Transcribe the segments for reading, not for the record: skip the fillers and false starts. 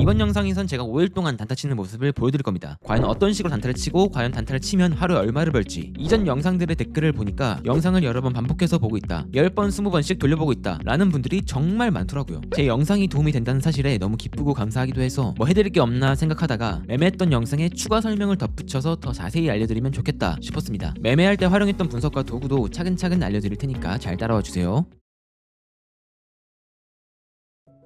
이번 영상에선 제가 5일 동안 단타 치는 모습을 보여드릴 겁니다. 과연 어떤 식으로 단타를 치고 과연 단타를 치면 하루에 얼마를 벌지. 이전 영상들의 댓글을 보니까 영상을 여러 번 반복해서 보고 있다, 10번 20번씩 돌려보고 있다 라는 분들이 정말 많더라고요. 제 영상이 도움이 된다는 사실에 너무 기쁘고 감사하기도 해서 뭐 해드릴 게 없나 생각하다가 매매했던 영상에 추가 설명을 덧붙여서 더 자세히 알려드리면 좋겠다 싶었습니다. 매매할 때 활용했던 분석과 도구도 차근차근 알려드릴 테니까 잘 따라와 주세요.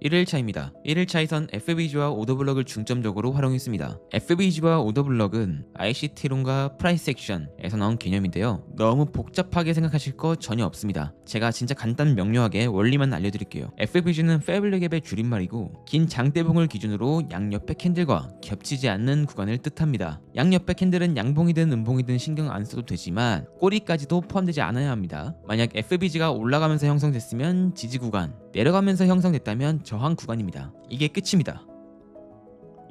1일차입니다. 1일차에선 FBG와 오더블럭을 중점적으로 활용했습니다. FBG와 오더블럭은 ICT론과 프라이스 액션에서 나온 개념인데요. 너무 복잡하게 생각하실 거 전혀 없습니다. 제가 진짜 간단 명료하게 원리만 알려드릴게요. FBG는 패블릭 앱의 줄임말이고 긴 장대봉을 기준으로 양옆의 캔들과 겹치지 않는 구간을 뜻합니다. 양옆의 캔들은 양봉이든 음봉이든 신경 안 써도 되지만 꼬리까지도 포함되지 않아야 합니다. 만약 FBG가 올라가면서 형성됐으면 지지 구간, 내려가면서 형성됐다면 저항 구간입니다. 이게 끝입니다.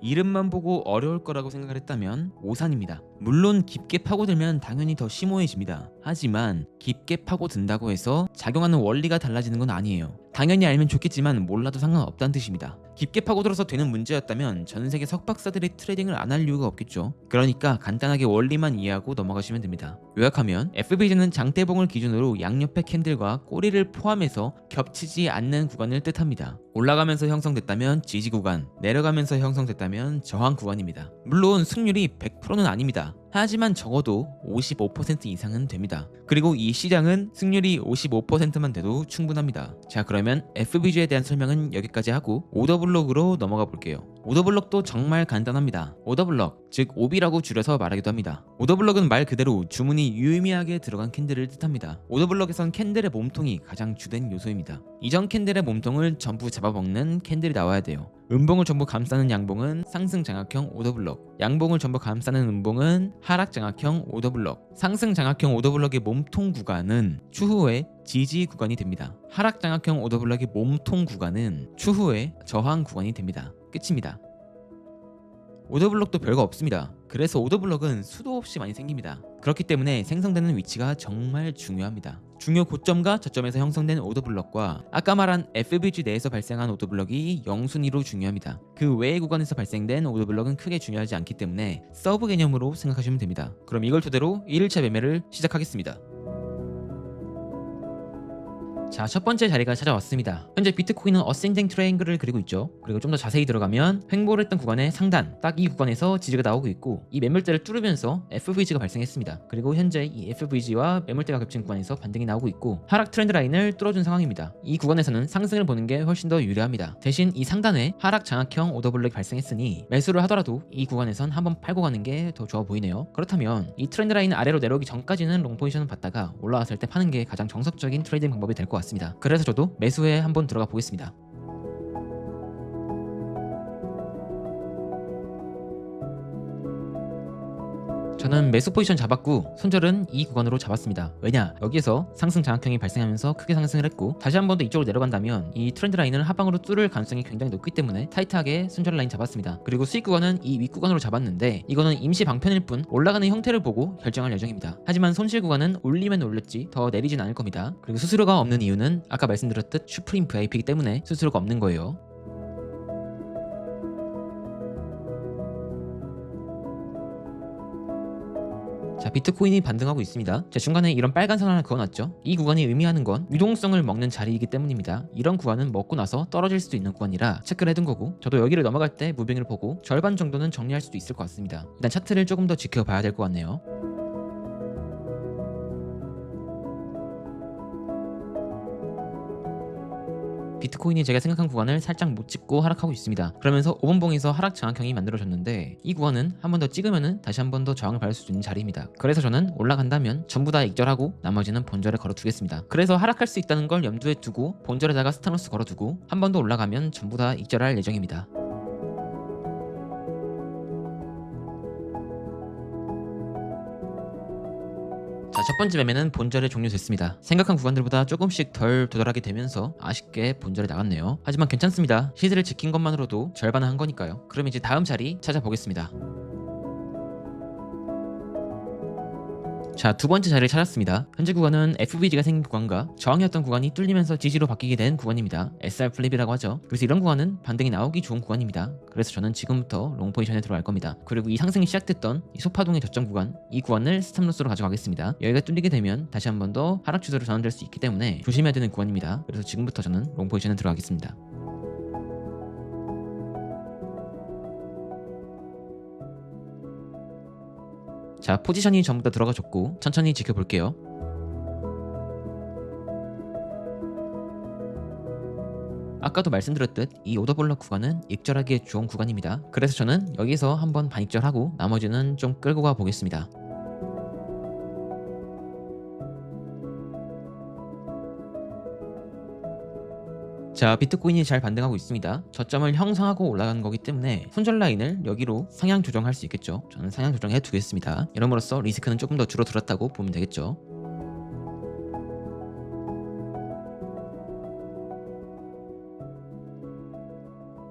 이름만 보고 어려울 거라고 생각을 했다면 오산입니다. 물론 깊게 파고들면 당연히 더 심오해집니다. 하지만 깊게 파고든다고 해서 작용하는 원리가 달라지는 건 아니에요. 당연히 알면 좋겠지만 몰라도 상관없다는 뜻입니다. 깊게 파고들어서 되는 문제였다면 전 세계 석박사들이 트레이딩을 안 할 이유가 없겠죠. 그러니까 간단하게 원리만 이해하고 넘어가시면 됩니다. 요약하면 FBG는 장대봉을 기준으로 양옆의 캔들과 꼬리를 포함해서 겹치지 않는 구간을 뜻합니다. 올라가면서 형성됐다면 지지 구간, 내려가면서 형성됐다면 저항 구간입니다. 물론 승률이 100%는 아닙니다. 하지만 적어도 55% 이상은 됩니다. 그리고 이 시장은 승률이 55%만 돼도 충분합니다. 자, 그러면 FBG에 대한 설명은 여기까지 하고 오더블럭으로 넘어가 볼게요. 오더블럭도 정말 간단합니다. 오더블럭, 즉 오비라고 줄여서 말하기도 합니다. 오더블럭은 말 그대로 주문이 유의미하게 들어간 캔들을 뜻합니다. 오더블럭에선 캔들의 몸통이 가장 주된 요소입니다. 이전 캔들의 몸통을 전부 잡아먹는 캔들이 나와야 돼요. 음봉을 전부 감싸는 양봉은 상승 장악형 오더블럭, 양봉을 전부 감싸는 음봉은 하락 장악형 오더블럭, 상승 장악형 오더블럭의 몸통 구간은 추후에 지지 구간이 됩니다. 하락 장악형 오더블럭의 몸통 구간은 추후에 저항 구간이 됩니다. 끝입니다. 오더블럭도 별거 없습니다. 그래서 오더블럭은 수도 없이 많이 생깁니다. 그렇기 때문에 생성되는 위치가 정말 중요합니다. 중요 고점과 저점에서 형성된 오더블럭과 아까 말한 FBG 내에서 발생한 오더블럭이 영순위로 중요합니다. 그 외의 구간에서 발생된 오더블럭은 크게 중요하지 않기 때문에 서브 개념으로 생각하시면 됩니다. 그럼 이걸 토대로 1일차 매매를 시작하겠습니다. 자, 첫 번째 자리가 찾아왔습니다. 현재 비트코인은 어센딩 트라이앵글을 그리고 있죠. 그리고 좀 더 자세히 들어가면 횡보를 했던 구간의 상단, 딱 이 구간에서 지지가 나오고 있고 이 매물대를 뚫으면서 FVG가 발생했습니다. 그리고 현재 이 FVG와 매물대가 겹친 구간에서 반등이 나오고 있고 하락 트렌드 라인을 뚫어준 상황입니다. 이 구간에서는 상승을 보는 게 훨씬 더 유리합니다. 대신 이 상단에 하락 장악형 오더블럭이 발생했으니 매수를 하더라도 이 구간에선 한번 팔고 가는 게 더 좋아 보이네요. 그렇다면 이 트렌드 라인 아래로 내려오기 전까지는 롱 포지션을 봤다가 올라왔을 때 파는 게 가장 정석적인 트레이딩 방법이 될 것 같습니다. 그래서 저도 매수에 한번 들어가 보겠습니다. 저는 매수 포지션 잡았고 손절은 이 구간으로 잡았습니다. 왜냐? 여기에서 상승 장악형이 발생하면서 크게 상승을 했고 다시 한 번 더 이쪽으로 내려간다면 이 트렌드 라인을 하방으로 뚫을 가능성이 굉장히 높기 때문에 타이트하게 손절 라인 잡았습니다. 그리고 수익 구간은 이 윗구간으로 잡았는데 이거는 임시 방편일 뿐 올라가는 형태를 보고 결정할 예정입니다. 하지만 손실 구간은 올리면 올렸지 더 내리진 않을 겁니다. 그리고 수수료가 없는 이유는 아까 말씀드렸듯 슈프림 VIP이기 때문에 수수료가 없는 거예요. 자, 비트코인이 반등하고 있습니다. 자, 중간에 이런 빨간 선 하나 그어놨죠. 이 구간이 의미하는 건 유동성을 먹는 자리이기 때문입니다. 이런 구간은 먹고 나서 떨어질 수도 있는 구간이라 체크를 해둔 거고 저도 여기를 넘어갈 때 무빙을 보고 절반 정도는 정리할 수도 있을 것 같습니다. 일단 차트를 조금 더 지켜봐야 될 것 같네요. 비트코인이 제가 생각한 구간을 살짝 못 찍고 하락하고 있습니다. 그러면서 5분봉에서 하락 장악형이 만들어졌는데 이 구간은 한 번 더 찍으면은 다시 한 번 더 저항을 받을 수 있는 자리입니다. 그래서 저는 올라간다면 전부 다 익절하고 나머지는 본절에 걸어두겠습니다. 그래서 하락할 수 있다는 걸 염두에 두고 본절에다가 스타너스 걸어두고 한 번 더 올라가면 전부 다 익절할 예정입니다. 자, 첫 번째 매매는 본절에 종료됐습니다. 생각한 구간들보다 조금씩 덜 도달하게 되면서 아쉽게 본절에 나갔네요. 하지만 괜찮습니다. 시세를 지킨 것만으로도 절반은 한 거니까요. 그럼 이제 다음 자리 찾아보겠습니다. 자, 두 번째 자리를 찾았습니다. 현재 구간은 FVG가 생긴 구간과 저항이었던 구간이 뚫리면서 지지로 바뀌게 된 구간입니다. SR 플립이라고 하죠. 그래서 이런 구간은 반등이 나오기 좋은 구간입니다. 그래서 저는 지금부터 롱 포지션에 들어갈 겁니다. 그리고 이 상승이 시작됐던 이 소파동의 저점 구간, 이 구간을 스탑로스로 가져가겠습니다. 여기가 뚫리게 되면 다시 한 번 더 하락 추세로 전환될 수 있기 때문에 조심해야 되는 구간입니다. 그래서 지금부터 저는 롱 포지션에 들어가겠습니다. 자, 포지션이 전부 다 들어가줬고 천천히 지켜볼게요. 아까도 말씀드렸듯 이 오더블럭 구간은 익절하기에 좋은 구간입니다. 그래서 저는 여기서 한번 반익절하고 나머지는 좀 끌고 가 보겠습니다. 자, 비트코인이 잘 반등하고 있습니다. 저점을 형성하고 올라간 거기 때문에 손절 라인을 여기로 상향 조정할 수 있겠죠. 저는 상향 조정해 두겠습니다. 이럼으로써 리스크는 조금 더 줄어들었다고 보면 되겠죠.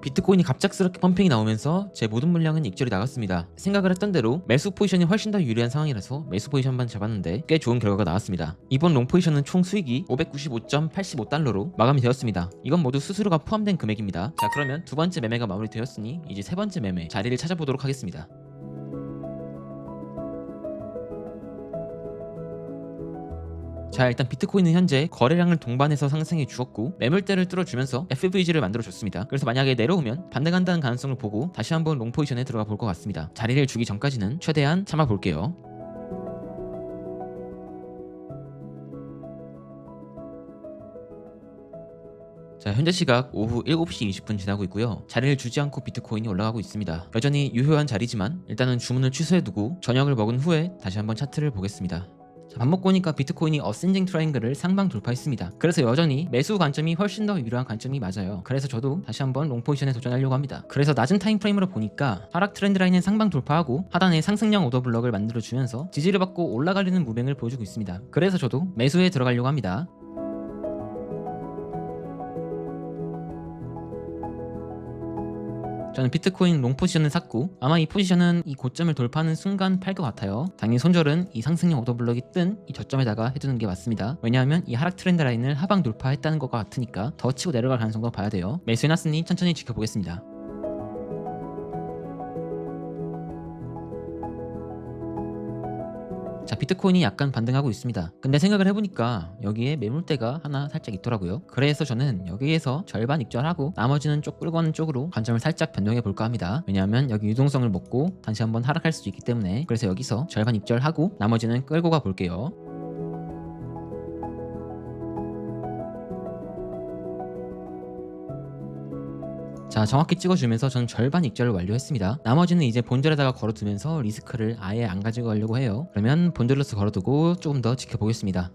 비트코인이 갑작스럽게 펌핑이 나오면서 제 모든 물량은 익절이 나갔습니다. 생각을 했던 대로 매수 포지션이 훨씬 더 유리한 상황이라서 매수 포지션만 잡았는데 꽤 좋은 결과가 나왔습니다. 이번 롱 포지션은 총 수익이 595.85달러로 마감이 되었습니다. 이건 모두 수수료가 포함된 금액입니다. 자, 그러면 두 번째 매매가 마무리되었으니 이제 세 번째 매매 자리를 찾아보도록 하겠습니다. 자, 일단 비트코인은 현재 거래량을 동반해서 상승해 주었고 매물대를 뚫어주면서 FVG를 만들어줬습니다. 그래서 만약에 내려오면 반등한다는 가능성을 보고 다시 한번 롱 포지션에 들어가 볼 것 같습니다. 자리를 주기 전까지는 최대한 참아 볼게요. 자, 현재 시각 오후 7시 20분 지나고 있고요. 자리를 주지 않고 비트코인이 올라가고 있습니다. 여전히 유효한 자리지만 일단은 주문을 취소해두고 저녁을 먹은 후에 다시 한번 차트를 보겠습니다. 자, 밥 먹고 오니까 비트코인이 어센딩 트라이앵글을 상방 돌파했습니다. 그래서 여전히 매수 관점이 훨씬 더 유리한 관점이 맞아요. 그래서 저도 다시 한번 롱 포지션에 도전하려고 합니다. 그래서 낮은 타임프레임으로 보니까 하락 트렌드 라인은 상방 돌파하고 하단에 상승형 오더블럭을 만들어주면서 지지를 받고 올라가려는 무빙을 보여주고 있습니다. 그래서 저도 매수에 들어가려고 합니다. 저는 비트코인 롱 포지션을 샀고 아마 이 포지션은 이 고점을 돌파하는 순간 팔 것 같아요. 당연히 손절은 이 상승형 오더블럭이 뜬 이 저점에다가 해두는 게 맞습니다. 왜냐하면 이 하락 트렌드 라인을 하방 돌파했다는 것 같으니까 더 치고 내려갈 가능성도 봐야 돼요. 매수해놨으니 천천히 지켜보겠습니다. 자, 비트코인이 약간 반등하고 있습니다. 근데 생각을 해보니까 여기에 매물대가 하나 살짝 있더라고요. 그래서 저는 여기에서 절반 익절하고 나머지는 쪽 끌고 가는 쪽으로 관점을 살짝 변동해 볼까 합니다. 왜냐하면 여기 유동성을 먹고 다시 한번 하락할 수 있기 때문에. 그래서 여기서 절반 익절하고 나머지는 끌고 가 볼게요. 자, 정확히 찍어주면서 전 절반 익절을 완료했습니다. 나머지는 이제 본절에다가 걸어두면서 리스크를 아예 안 가지고 가려고 해요. 그러면 본절로서 걸어두고 조금 더 지켜보겠습니다.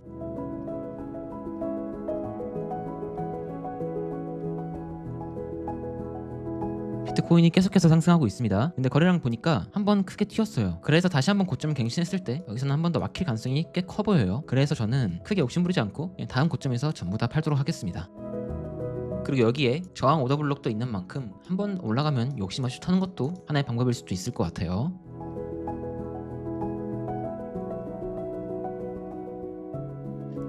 비트코인이 계속해서 상승하고 있습니다. 근데 거래량 보니까 한번 크게 튀었어요. 그래서 다시 한번 고점을 갱신했을 때 여기서는 한 번 더 막힐 가능성이 꽤 커 보여요. 그래서 저는 크게 욕심부리지 않고 그냥 다음 고점에서 전부 다 팔도록 하겠습니다. 그리고 여기에 저항 오더블록도 있는 만큼 한번 올라가면 욕심 없이 타는 것도 하나의 방법일 수도 있을 것 같아요.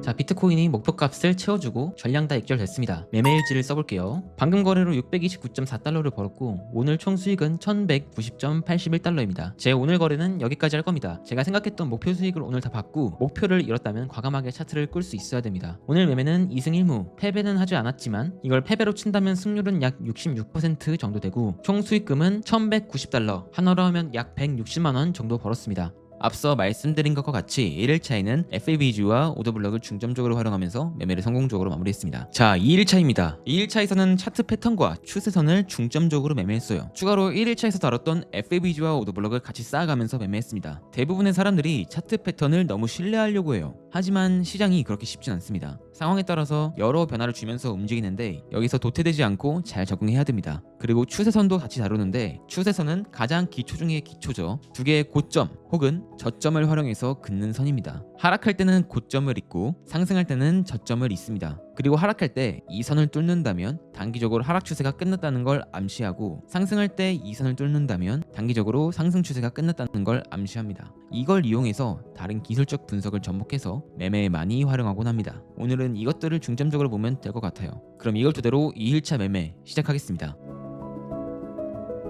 자, 비트코인이 목표값을 채워주고 전량 다 익절됐습니다. 매매일지를 써볼게요. 방금 거래로 629.4달러를 벌었고 오늘 총 수익은 1190.81달러입니다. 제 오늘 거래는 여기까지 할 겁니다. 제가 생각했던 목표 수익을 오늘 다 받고 목표를 잃었다면 과감하게 차트를 끌 수 있어야 됩니다. 오늘 매매는 2승 1무, 패배는 하지 않았지만 이걸 패배로 친다면 승률은 약 66% 정도 되고 총 수익금은 1190달러, 한화로 하면 약 160만원 정도 벌었습니다. 앞서 말씀드린 것과 같이 1일차에는 FABG와 오더블럭을 중점적으로 활용하면서 매매를 성공적으로 마무리했습니다. 자, 2일차입니다. 2일차에서는 차트 패턴과 추세선을 중점적으로 매매했어요. 추가로 1일차에서 다뤘던 FABG와 오더블럭을 같이 쌓아가면서 매매했습니다. 대부분의 사람들이 차트 패턴을 너무 신뢰하려고 해요. 하지만 시장이 그렇게 쉽진 않습니다. 상황에 따라서 여러 변화를 주면서 움직이는데 여기서 도태되지 않고 잘 적응해야 됩니다. 그리고 추세선도 같이 다루는데 추세선은 가장 기초 중의 기초죠. 두 개의 고점 혹은 저점을 활용해서 긋는 선입니다. 하락할 때는 고점을 잇고 상승할 때는 저점을 잇습니다. 그리고 하락할 때 이 선을 뚫는다면 단기적으로 하락 추세가 끝났다는 걸 암시하고, 상승할 때 이 선을 뚫는다면 단기적으로 상승 추세가 끝났다는 걸 암시합니다. 이걸 이용해서 다른 기술적 분석을 접목해서 매매에 많이 활용하곤 합니다. 오늘은 이것들을 중점적으로 보면 될 것 같아요. 그럼 이걸 토대로 2일차 매매 시작하겠습니다.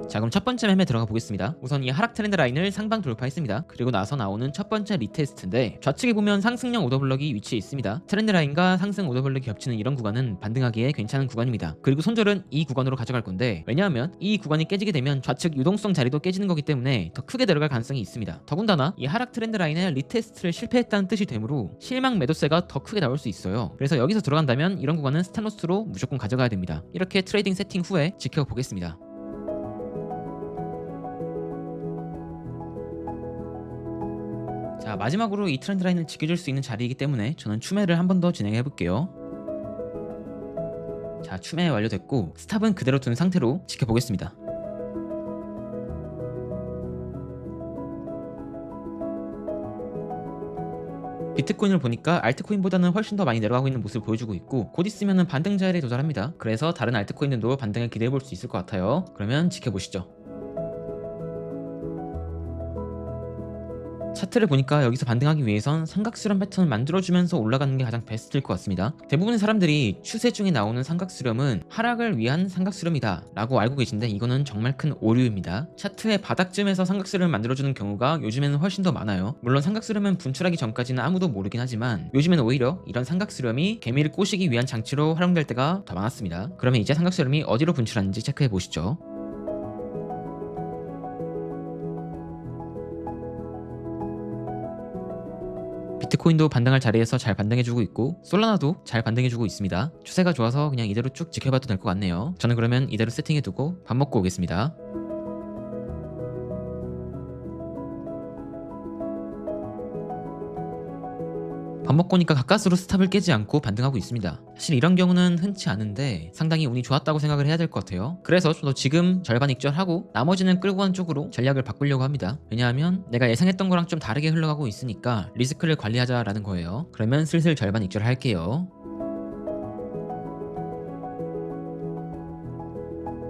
자, 그럼 첫 번째 매매 들어가 보겠습니다. 우선 이 하락 트렌드 라인을 상방 돌파했습니다. 그리고 나서 나오는 첫 번째 리테스트인데, 좌측에 보면 상승형 오더블럭이 위치해 있습니다. 트렌드 라인과 상승 오더블럭이 겹치는 이런 구간은 반등하기에 괜찮은 구간입니다. 그리고 손절은 이 구간으로 가져갈 건데, 왜냐하면 이 구간이 깨지게 되면 좌측 유동성 자리도 깨지는 거기 때문에 더 크게 들어갈 가능성이 있습니다. 더군다나 이 하락 트렌드 라인의 리테스트를 실패했다는 뜻이 되므로 실망 매도세가 더 크게 나올 수 있어요. 그래서 여기서 들어간다면 이런 구간은 스탑로스로 무조건 가져가야 됩니다. 이렇게 트레이딩 세팅 후에 지켜보겠습니다. 자, 마지막으로 이 트렌드 라인을 지켜줄 수 있는 자리이기 때문에 저는 추매를 한 번 더 진행해 볼게요. 자, 추매 완료됐고 스탑은 그대로 둔 상태로 지켜보겠습니다. 비트코인을 보니까 알트코인보다는 훨씬 더 많이 내려가고 있는 모습을 보여주고 있고, 곧 있으면 반등 자리에 도달합니다. 그래서 다른 알트코인들도 반등을 기대해 볼 수 있을 것 같아요. 그러면 지켜보시죠. 차트를 보니까 여기서 반등하기 위해선 삼각수렴 패턴을 만들어주면서 올라가는 게 가장 베스트일 것 같습니다. 대부분의 사람들이 추세 중에 나오는 삼각수렴은 하락을 위한 삼각수렴이다 라고 알고 계신데, 이거는 정말 큰 오류입니다. 차트의 바닥쯤에서 삼각수렴을 만들어주는 경우가 요즘에는 훨씬 더 많아요. 물론 삼각수렴은 분출하기 전까지는 아무도 모르긴 하지만, 요즘에는 오히려 이런 삼각수렴이 개미를 꼬시기 위한 장치로 활용될 때가 더 많았습니다. 그러면 이제 삼각수렴이 어디로 분출하는지 체크해 보시죠. 비트코인도 반등할 자리에서 잘 반등해주고 있고, 솔라나도 잘 반등해주고 있습니다. 추세가 좋아서 그냥 이대로 쭉 지켜봐도 될 것 같네요. 저는 그러면 이대로 세팅해두고 밥 먹고 오겠습니다. 밥 먹고 오니까 가까스로 스탑을 깨지 않고 반등하고 있습니다. 사실 이런 경우는 흔치 않은데 상당히 운이 좋았다고 생각을 해야 될 것 같아요. 그래서 저도 지금 절반 익절하고 나머지는 끌고 간 쪽으로 전략을 바꾸려고 합니다. 왜냐하면 내가 예상했던 거랑 좀 다르게 흘러가고 있으니까 리스크를 관리하자라는 거예요. 그러면 슬슬 절반 익절할게요.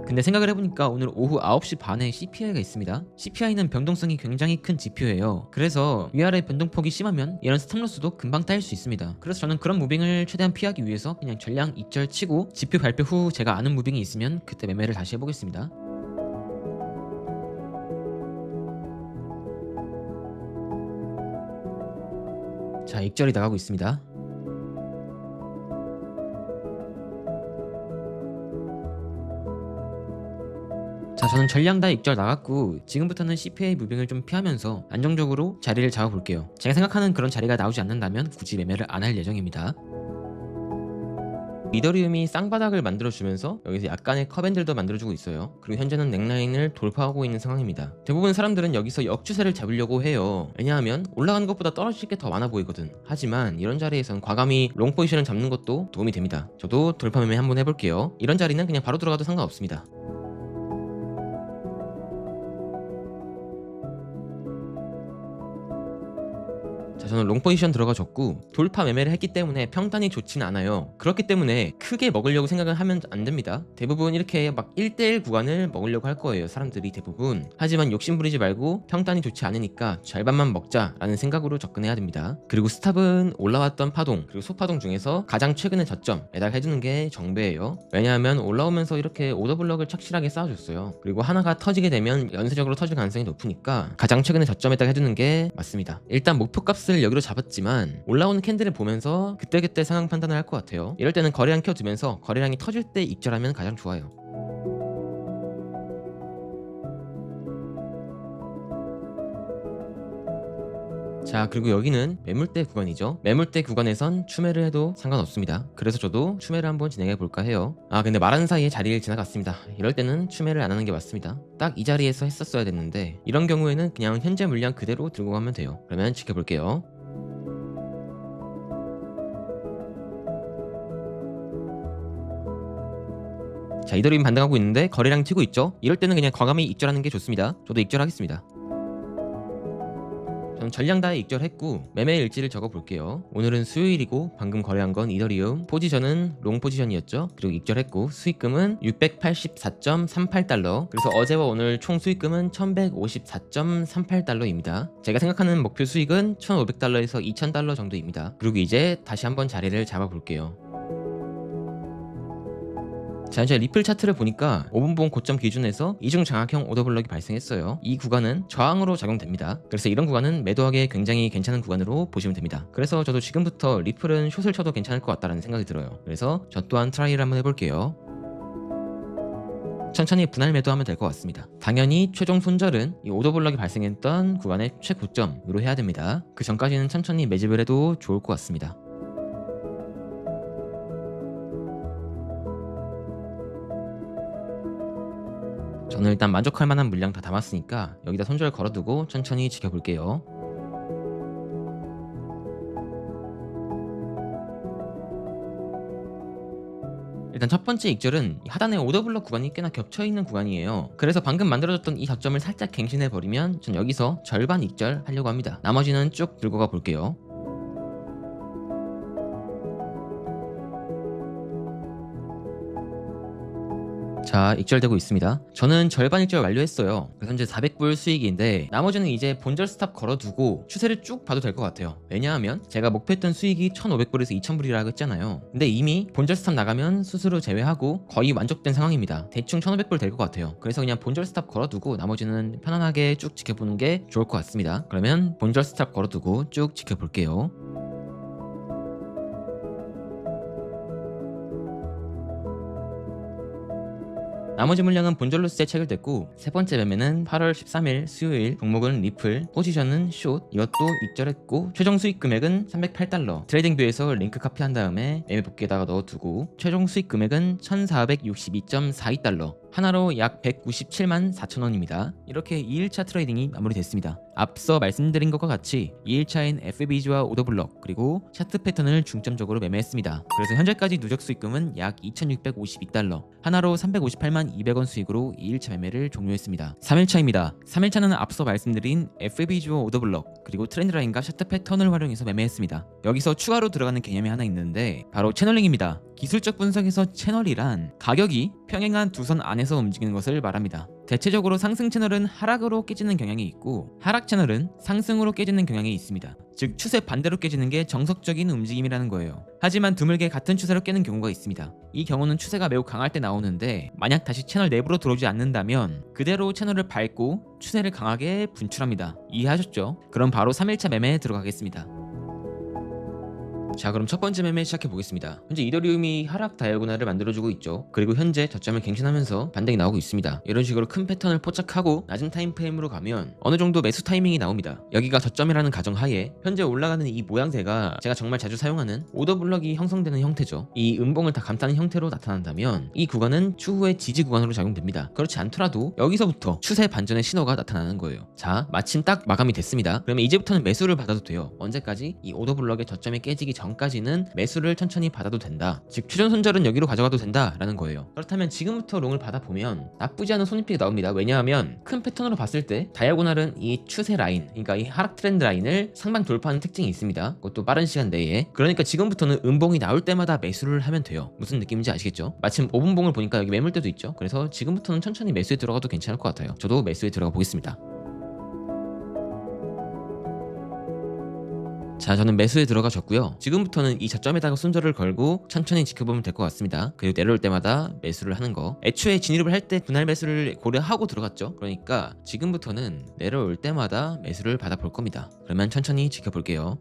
근데 생각을 해보니까 오늘 오후 9시 반에 CPI가 있습니다. CPI는 변동성이 굉장히 큰 지표예요. 그래서 위아래 변동폭이 심하면 이런 스탑로스도 금방 따일 수 있습니다. 그래서 저는 그런 무빙을 최대한 피하기 위해서 그냥 전량 익절 치고, 지표 발표 후 제가 아는 무빙이 있으면 그때 매매를 다시 해보겠습니다. 자, 익절이 나가고 있습니다. 자, 저는 전량 다 익절 나갔고 지금부터는 CPI 무빙을 좀 피하면서 안정적으로 자리를 잡아볼게요. 제가 생각하는 그런 자리가 나오지 않는다면 굳이 매매를 안 할 예정입니다. 이더리움이 쌍바닥을 만들어주면서 여기서 약간의 컵앤들도 만들어주고 있어요. 그리고 현재는 넥라인을 돌파하고 있는 상황입니다. 대부분 사람들은 여기서 역추세를 잡으려고 해요. 왜냐하면 올라가는 것보다 떨어질 게 더 많아 보이거든. 하지만 이런 자리에선 과감히 롱 포지션을 잡는 것도 도움이 됩니다. 저도 돌파 매매 한번 해볼게요. 이런 자리는 그냥 바로 들어가도 상관없습니다. 자, 저는 롱 포지션 들어가줬고 돌파 매매를 했기 때문에 평단이 좋지는 않아요. 그렇기 때문에 크게 먹으려고 생각을 하면 안 됩니다. 대부분 이렇게 막 1대1 구간을 먹으려고 할 거예요, 사람들이 대부분. 하지만 욕심 부리지 말고 평단이 좋지 않으니까 절반만 먹자라는 생각으로 접근해야 됩니다. 그리고 스탑은 올라왔던 파동 그리고 소파동 중에서 가장 최근의 저점에다 해두는 게 정배예요. 왜냐하면 올라오면서 이렇게 오더블럭을 착실하게 쌓아줬어요. 그리고 하나가 터지게 되면 연쇄적으로 터질 가능성이 높으니까 가장 최근의 저점에다 해두는 게 맞습니다. 일단 목표값을 여기로 잡았지만 올라오는 캔들을 보면서 그때그때 상황 판단을 할 것 같아요. 이럴 때는 거래량 켜두면서 거래량이 터질 때 익절하면 가장 좋아요. 자, 그리고 여기는 매물대 구간이죠. 매물대 구간에선 추매를 해도 상관없습니다. 그래서 저도 추매를 한번 진행해 볼까 해요. 근데 말하는 사이에 자리를 지나갔습니다. 이럴 때는 추매를 안 하는 게 맞습니다. 딱 이 자리에서 했었어야 됐는데, 이런 경우에는 그냥 현재 물량 그대로 들고 가면 돼요. 그러면 지켜볼게요. 자, 이더리움 반등하고 있는데 거래량 튀고 있죠. 이럴 때는 그냥 과감히 익절하는 게 좋습니다. 저도 익절하겠습니다. 저는 전량 다 익절했고 매매 일지를 적어 볼게요. 오늘은 수요일이고 방금 거래한 건 이더리움, 포지션은 롱 포지션이었죠. 그리고 익절했고 수익금은 680.38달러. 그래서 어제와 오늘 총 수익금은 1154.38달러입니다. 제가 생각하는 목표 수익은 1500달러에서 2000달러 정도입니다. 그리고 이제 다시 한번 자리를 잡아 볼게요. 자, 이제 리플 차트를 보니까 5분봉 고점 기준에서 이중 장악형 오더블럭이 발생했어요. 이 구간은 저항으로 작용됩니다. 그래서 이런 구간은 매도하기에 굉장히 괜찮은 구간으로 보시면 됩니다. 그래서 저도 지금부터 리플은 숏을 쳐도 괜찮을 것 같다는 생각이 들어요. 그래서 저 또한 트라이를 한번 해볼게요. 천천히 분할 매도하면 될 것 같습니다. 당연히 최종 손절은 이 오더블럭이 발생했던 구간의 최고점으로 해야 됩니다. 그 전까지는 천천히 매집을 해도 좋을 것 같습니다. 저는 일단 만족할 만한 물량 다 담았으니까 여기다 손절 걸어두고 천천히 지켜볼게요. 일단 첫 번째 익절은 하단의 오더블럭 구간이 꽤나 겹쳐있는 구간이에요. 그래서 방금 만들어졌던 이 저점을 살짝 갱신해버리면 전 여기서 절반 익절 하려고 합니다. 나머지는 쭉 들고 가 볼게요. 자, 익절되고 있습니다. 저는 절반 익절 완료했어요. 그래서 현재 400불 수익인데 나머지는 이제 본절 스탑 걸어두고 추세를 쭉 봐도 될 것 같아요. 왜냐하면 제가 목표했던 수익이 1500불에서 2000불이라고 했잖아요. 근데 이미 본절 스탑 나가면 수수료 제외하고 거의 만족된 상황입니다. 대충 1500불 될 것 같아요. 그래서 그냥 본절 스탑 걸어두고 나머지는 편안하게 쭉 지켜보는 게 좋을 것 같습니다. 그러면 본절 스탑 걸어두고 쭉 지켜볼게요. 나머지 물량은 본절로 세 체결됐고 세 번째 매매는 8월 13일 수요일, 종목은 리플, 포지션은 숏, 이것도 익절했고 최종 수익 금액은 308달러. 트레이딩 뷰에서 링크 카피한 다음에 매매 복귀에다가 넣어두고 최종 수익 금액은 1462.42달러. 하나로 약 197만 4천원입니다. 이렇게 2일차 트레이딩이 마무리됐습니다. 앞서 말씀드린 것과 같이 2일차인 FBG와 오더블럭 그리고 차트 패턴을 중점적으로 매매했습니다. 그래서 현재까지 누적 수익금은 약 2652달러, 하나로 358만 200원 수익으로 2일차 매매를 종료했습니다. 3일차입니다. 3일차는 앞서 말씀드린 FBG와 오더블럭 그리고 트렌드라인과 차트 패턴을 활용해서 매매했습니다. 여기서 추가로 들어가는 개념이 하나 있는데 바로 채널링입니다. 기술적 분석에서 채널이란 가격이 평행한 두 선 안에서 움직이는 것을 말합니다. 대체적으로 상승 채널은 하락으로 깨지는 경향이 있고 하락 채널은 상승으로 깨지는 경향이 있습니다. 즉 추세 반대로 깨지는 게 정석적인 움직임이라는 거예요. 하지만 드물게 같은 추세로 깨는 경우가 있습니다. 이 경우는 추세가 매우 강할 때 나오는데 만약 다시 채널 내부로 들어오지 않는다면 그대로 채널을 밟고 추세를 강하게 분출합니다. 이해하셨죠? 그럼 바로 3일차 매매에 들어가겠습니다. 자, 그럼 첫 번째 매매 시작해 보겠습니다. 현재 이더리움이 하락 다이아고날을 만들어주고 있죠. 그리고 현재 저점을 갱신하면서 반등이 나오고 있습니다. 이런 식으로 큰 패턴을 포착하고 낮은 타임프레임으로 가면 어느 정도 매수 타이밍이 나옵니다. 여기가 저점이라는 가정하에 현재 올라가는 이 모양새가 제가 정말 자주 사용하는 오더블럭이 형성되는 형태죠. 이 음봉을 다 감싸는 형태로 나타난다면 이 구간은 추후의 지지 구간으로 작용됩니다. 그렇지 않더라도 여기서부터 추세 반전의 신호가 나타나는 거예요. 자, 마침 딱 마감이 됐습니다. 그러면 이제부터는 매수를 받아도 돼요. 언제까지? 이 오더블럭의 저점이 깨지기 전까지는 매수를 천천히 받아도 된다. 즉 최종 손절은 여기로 가져가도 된다라는 거예요. 그렇다면 지금부터 롱을 받아보면 나쁘지 않은 손익이 나옵니다. 왜냐하면 큰 패턴으로 봤을 때 다이아고날은 이 추세 라인, 그러니까 이 하락 트렌드 라인을 상방 돌파하는 특징이 있습니다. 그것도 빠른 시간 내에. 그러니까 지금부터는 음봉이 나올 때마다 매수를 하면 돼요. 무슨 느낌인지 아시겠죠? 마침 5분봉을 보니까 여기 매물대도 있죠. 그래서 지금부터는 천천히 매수에 들어가도 괜찮을 것 같아요. 저도 매수에 들어가 보겠습니다. 자, 저는 매수에 들어가졌고요. 지금부터는 이 저점에다가 손절을 걸고 천천히 지켜보면 될 것 같습니다. 그리고 내려올 때마다 매수를 하는 거. 애초에 진입을 할 때 분할 매수를 고려하고 들어갔죠. 그러니까 지금부터는 내려올 때마다 매수를 받아볼 겁니다. 그러면 천천히 지켜볼게요.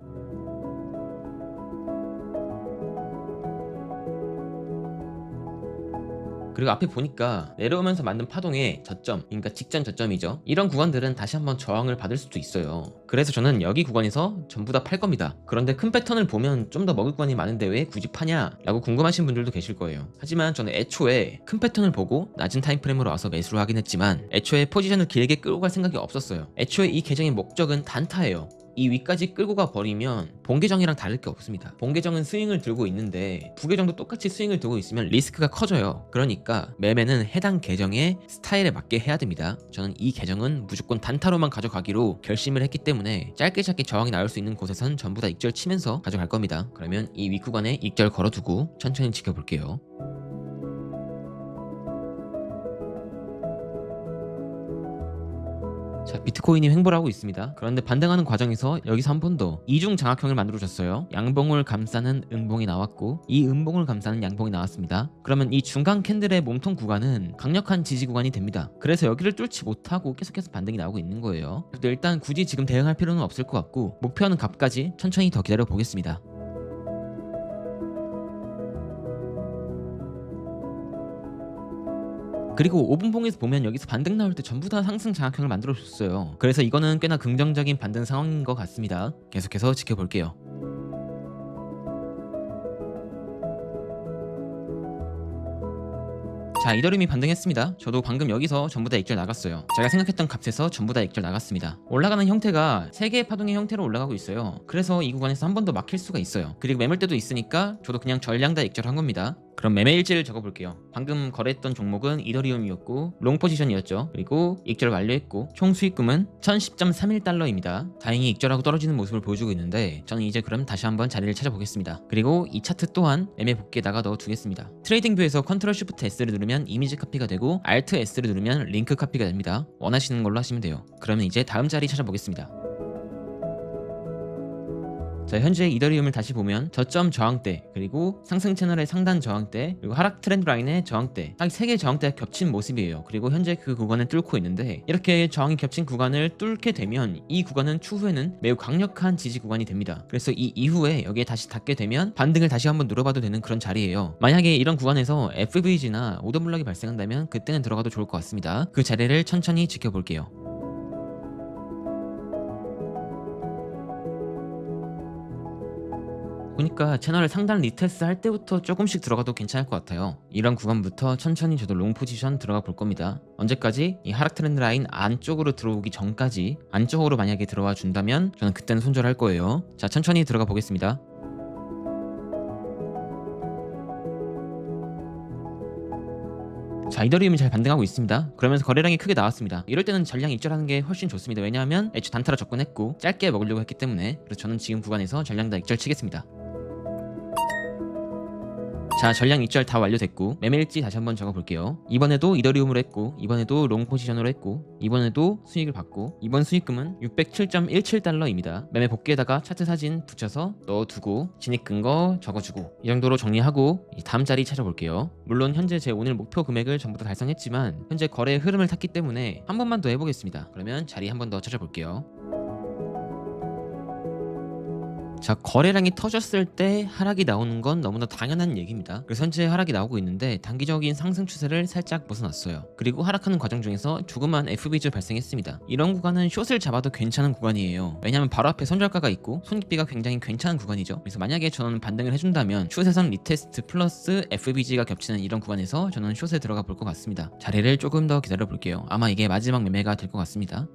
그리고 앞에 보니까 내려오면서 만든 파동의 저점, 그러니까 직전 저점이죠. 이런 구간들은 다시 한번 저항을 받을 수도 있어요. 그래서 저는 여기 구간에서 전부 다 팔 겁니다. 그런데 큰 패턴을 보면 좀 더 먹을 구간이 많은데 왜 굳이 파냐? 라고 궁금하신 분들도 계실 거예요. 하지만 저는 애초에 큰 패턴을 보고 낮은 타임프레임으로 와서 매수를 하긴 했지만 애초에 포지션을 길게 끌고 갈 생각이 없었어요. 애초에 이 계정의 목적은 단타예요. 이 위까지 끌고 가 버리면 본계정이랑 다를 게 없습니다. 본계정은 스윙을 들고 있는데 두 계정도 똑같이 스윙을 들고 있으면 리스크가 커져요. 그러니까 매매는 해당 계정의 스타일에 맞게 해야 됩니다. 저는 이 계정은 무조건 단타로만 가져가기로 결심을 했기 때문에 짧게 저항이 나올 수 있는 곳에선 전부 다 익절 치면서 가져갈 겁니다. 그러면 이 윗구간에 익절 걸어두고 천천히 지켜볼게요. 자, 비트코인이 횡보를 하고 있습니다. 그런데 반등하는 과정에서 여기서 한 번 더 이중 장악형을 만들어줬어요. 양봉을 감싸는 음봉이 나왔고 이 음봉을 감싸는 양봉이 나왔습니다. 그러면 이 중간 캔들의 몸통 구간은 강력한 지지 구간이 됩니다. 그래서 여기를 뚫지 못하고 계속해서 반등이 나오고 있는 거예요. 그래도 일단 굳이 지금 대응할 필요는 없을 것 같고 목표하는 값까지 천천히 더 기다려 보겠습니다. 그리고 5분봉에서 보면 여기서 반등 나올 때 전부 다 상승 장악형을 만들어줬어요. 그래서 이거는 꽤나 긍정적인 반등 상황인 것 같습니다. 계속해서 지켜볼게요. 자, 이더리움이 반등했습니다. 저도 방금 여기서 전부 다 익절 나갔어요. 제가 생각했던 값에서 전부 다 익절 나갔습니다. 올라가는 형태가 3개의 파동의 형태로 올라가고 있어요. 그래서 이 구간에서 한 번 더 막힐 수가 있어요. 그리고 매물대도 있으니까 저도 그냥 전량 다 익절한 겁니다. 그럼 매매 일지를 적어볼게요. 방금 거래했던 종목은 이더리움이었고 롱 포지션이었죠. 그리고 익절 완료했고 총 수익금은 1010.31달러입니다. 다행히 익절하고 떨어지는 모습을 보여주고 있는데 저는 이제 그럼 다시 한번 자리를 찾아보겠습니다. 그리고 이 차트 또한 매매 복귀에다가 넣어두겠습니다. 트레이딩 뷰에서 컨트롤 쉬프트 S를 누르면 이미지 카피가 되고 알트 S를 누르면 링크 카피가 됩니다. 원하시는 걸로 하시면 돼요. 그러면 이제 다음 자리 찾아보겠습니다. 자, 현재 이더리움을 다시 보면 저점 저항대, 그리고 상승 채널의 상단 저항대, 그리고 하락 트렌드 라인의 저항대, 딱 3개의 저항대가 겹친 모습이에요. 그리고 현재 그 구간을 뚫고 있는데 이렇게 저항이 겹친 구간을 뚫게 되면 이 구간은 추후에는 매우 강력한 지지 구간이 됩니다. 그래서 이 이후에 여기에 다시 닿게 되면 반등을 다시 한번 누려봐도 되는 그런 자리예요. 만약에 이런 구간에서 FVG나 오더블럭이 발생한다면 그때는 들어가도 좋을 것 같습니다. 그 자리를 천천히 지켜볼게요. 보니까 채널을 상단 리테스트 할 때부터 조금씩 들어가도 괜찮을 것 같아요. 이런 구간부터 천천히 저도 롱 포지션 들어가 볼 겁니다. 언제까지? 이 하락 트렌드 라인 안쪽으로 들어오기 전까지 안쪽으로 만약에 들어와 준다면 저는 그때는 손절할 거예요. 자, 천천히 들어가 보겠습니다. 자, 이더리움이 잘 반등하고 있습니다. 그러면서 거래량이 크게 나왔습니다. 이럴 때는 전량 익절하는 게 훨씬 좋습니다. 왜냐하면 애초 단타로 접근했고 짧게 먹으려고 했기 때문에. 그래서 저는 지금 구간에서 전량 다 익절 치겠습니다. 자, 전량 익절 다 완료됐고 매매일지 다시 한번 적어볼게요. 이번에도 이더리움으로 했고 이번에도 롱 포지션으로 했고 이번에도 수익을 받고 이번 수익금은 607.17달러입니다. 매매 복귀에다가 차트 사진 붙여서 넣어두고 진입 근거 적어주고 이 정도로 정리하고 다음 자리 찾아볼게요. 물론 현재 제 오늘 목표 금액을 전부 다 달성했지만 현재 거래의 흐름을 탔기 때문에 한 번만 더 해보겠습니다. 그러면 자리 한 번 더 찾아볼게요. 자, 거래량이 터졌을 때 하락이 나오는 건 너무나 당연한 얘기입니다. 그래서 현재 하락이 나오고 있는데 단기적인 상승 추세를 살짝 벗어났어요. 그리고 하락하는 과정 중에서 조그만 FVG 발생했습니다. 이런 구간은 숏을 잡아도 괜찮은 구간이에요. 왜냐하면 바로 앞에 손절가가 있고 손익비가 굉장히 괜찮은 구간이죠. 그래서 만약에 저는 반등을 해준다면 숏에선 리테스트 플러스 FVG가 겹치는 이런 구간에서 저는 숏에 들어가 볼 것 같습니다. 자리를 조금 더 기다려 볼게요. 아마 이게 마지막 매매가 될 것 같습니다.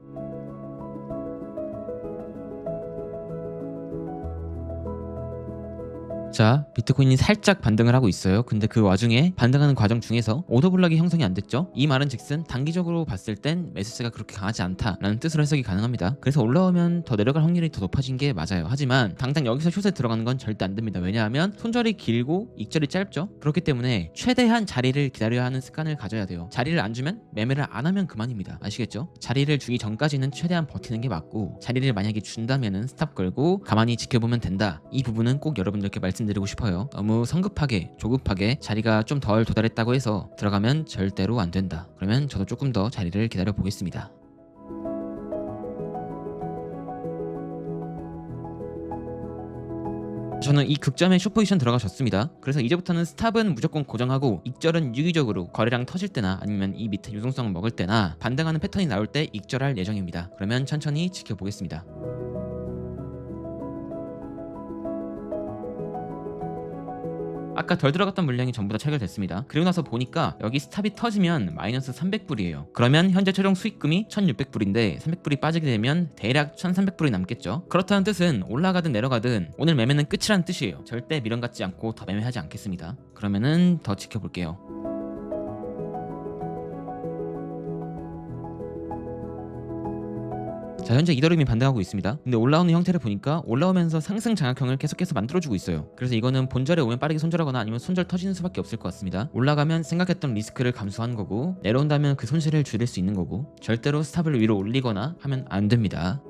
자, 비트코인이 살짝 반등을 하고 있어요. 근데 그 와중에 반등하는 과정 중에서 오더블럭이 형성이 안 됐죠. 이 말은 즉슨 단기적으로 봤을 땐 매수세가 그렇게 강하지 않다라는 뜻으로 해석이 가능합니다. 그래서 올라오면 더 내려갈 확률이 더 높아진 게 맞아요. 하지만 당장 여기서 숏에 들어가는 건 절대 안 됩니다. 왜냐하면 손절이 길고 익절이 짧죠. 그렇기 때문에 최대한 자리를 기다려야 하는 습관을 가져야 돼요. 자리를 안 주면 매매를 안 하면 그만입니다. 아시겠죠? 자리를 주기 전까지는 최대한 버티는 게 맞고 자리를 만약에 준다면은 스탑 걸고 가만히 지켜보면 된다. 이 부분은 꼭 여러분들께 말씀드리고 싶어요. 너무 성급하게 조급하게 자리가 좀 덜 도달했다고 해서 들어가면 절대로 안 된다. 그러면 저도 조금 더 자리를 기다려 보겠습니다. 저는 이 극점에 숏포지션 들어가셨습니다. 그래서 이제부터는 스탑은 무조건 고정하고 익절은 유기적으로 거래량 터질 때나 아니면 이 밑에 유동성을 먹을 때나 반등하는 패턴이 나올 때 익절할 예정입니다. 그러면 천천히 지켜보겠습니다. 아까 덜 들어갔던 물량이 전부 다 체결됐습니다. 그리고 나서 보니까 여기 스탑이 터지면 마이너스 300불이에요. 그러면 현재 최종 수익금이 1600불인데 300불이 빠지게 되면 대략 1300불이 남겠죠. 그렇다는 뜻은 올라가든 내려가든 오늘 매매는 끝이라는 뜻이에요. 절대 미련 갖지 않고 더 매매하지 않겠습니다. 그러면은 더 지켜볼게요. 자, 현재 이더리움이 반등하고 있습니다. 근데 올라오는 형태를 보니까 올라오면서 상승 장악형을 계속해서 만들어주고 있어요. 그래서 이거는 본절에 오면 빠르게 손절하거나 아니면 손절 터지는 수밖에 없을 것 같습니다. 올라가면 생각했던 리스크를 감수한 거고, 내려온다면 그 손실을 줄일 수 있는 거고, 절대로 스탑을 위로 올리거나 하면 안 됩니다.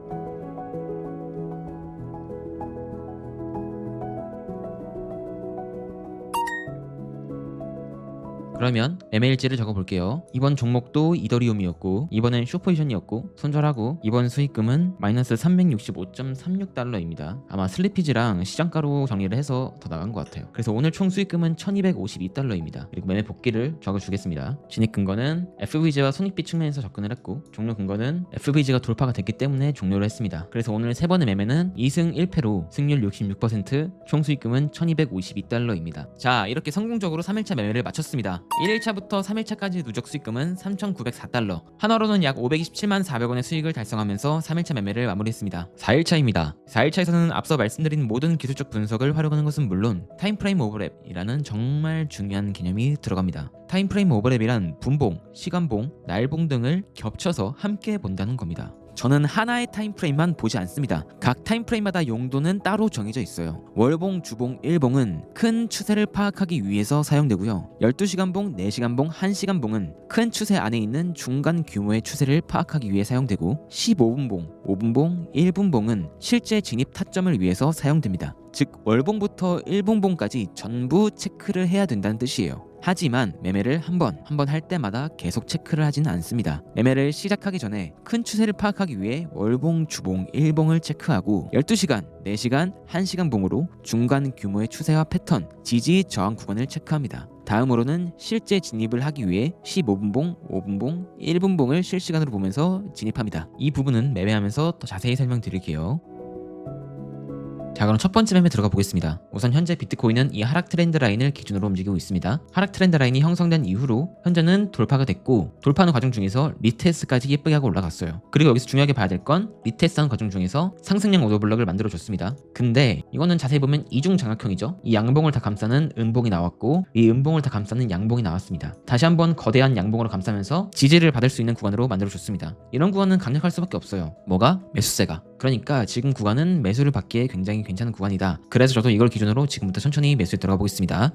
그러면 매매일지를 적어볼게요. 이번 종목도 이더리움이었고, 이번엔 숏포지션이었고, 손절하고, 이번 수익금은 마이너스 365.36달러입니다. 아마 슬리피지랑 시장가로 정리를 해서 더 나간 것 같아요. 그래서 오늘 총 수익금은 1252달러입니다. 그리고 매매 복귀를 적어주겠습니다. 진입 근거는 FVG와 손익비 측면에서 접근을 했고, 종료 근거는 FVG가 돌파가 됐기 때문에 종료를 했습니다. 그래서 오늘 세 번의 매매는 2승 1패로 승률 66%, 총 수익금은 1252달러입니다. 자, 이렇게 성공적으로 3일차 매매를 마쳤습니다. 1일차부터 3일차까지 누적 수익금은 3,904달러, 한화로는 약 527만 400원의 수익을 달성하면서 3일차 매매를 마무리했습니다. 4일차입니다. 4일차에서는 앞서 말씀드린 모든 기술적 분석을 활용하는 것은 물론 타임프레임 오버랩이라는 정말 중요한 개념이 들어갑니다. 타임프레임 오버랩이란 분봉, 시간봉, 날봉 등을 겹쳐서 함께 본다는 겁니다. 저는 하나의 타임프레임만 보지 않습니다. 각 타임프레임마다 용도는 따로 정해져 있어요. 월봉, 주봉, 일봉은 큰 추세를 파악하기 위해서 사용되고요. 12시간봉, 4시간봉, 1시간봉은 큰 추세 안에 있는 중간 규모의 추세를 파악하기 위해 사용되고, 15분봉, 5분봉, 1분봉은 실제 진입 타점을 위해서 사용됩니다. 즉 월봉부터 1분봉까지 전부 체크를 해야 된다는 뜻이에요. 하지만 매매를 한 번 할 때마다 계속 체크를 하지는 않습니다. 매매를 시작하기 전에 큰 추세를 파악하기 위해 월봉, 주봉, 일봉을 체크하고 12시간, 4시간, 1시간 봉으로 중간 규모의 추세와 패턴, 지지, 저항 구간을 체크합니다. 다음으로는 실제 진입을 하기 위해 15분봉, 5분봉, 1분봉을 실시간으로 보면서 진입합니다. 이 부분은 매매하면서 더 자세히 설명드릴게요. 자, 그럼 첫 번째 매매 들어가 보겠습니다. 우선 현재 비트코인은 이 하락 트렌드 라인을 기준으로 움직이고 있습니다. 하락 트렌드 라인이 형성된 이후로 현재는 돌파가 됐고, 돌파하는 과정 중에서 리테스트까지 예쁘게 하고 올라갔어요. 그리고 여기서 중요하게 봐야 될 건 리테스트하는 과정 중에서 상승형 오더블럭을 만들어줬습니다. 근데 이거는 자세히 보면 이중 장악형이죠. 이 양봉을 다 감싸는 음봉이 나왔고, 이 음봉을 다 감싸는 양봉이 나왔습니다. 다시 한번 거대한 양봉으로 감싸면서 지지를 받을 수 있는 구간으로 만들어줬습니다. 이런 구간은 강력할 수밖에 없어요. 뭐가? 매수세가. 그러니까 지금 구간은 매수를 받기에 굉장히 괜찮은 구간이다. 그래서 저도 이걸 기준으로 지금부터 천천히 매수에 들어가 보겠습니다.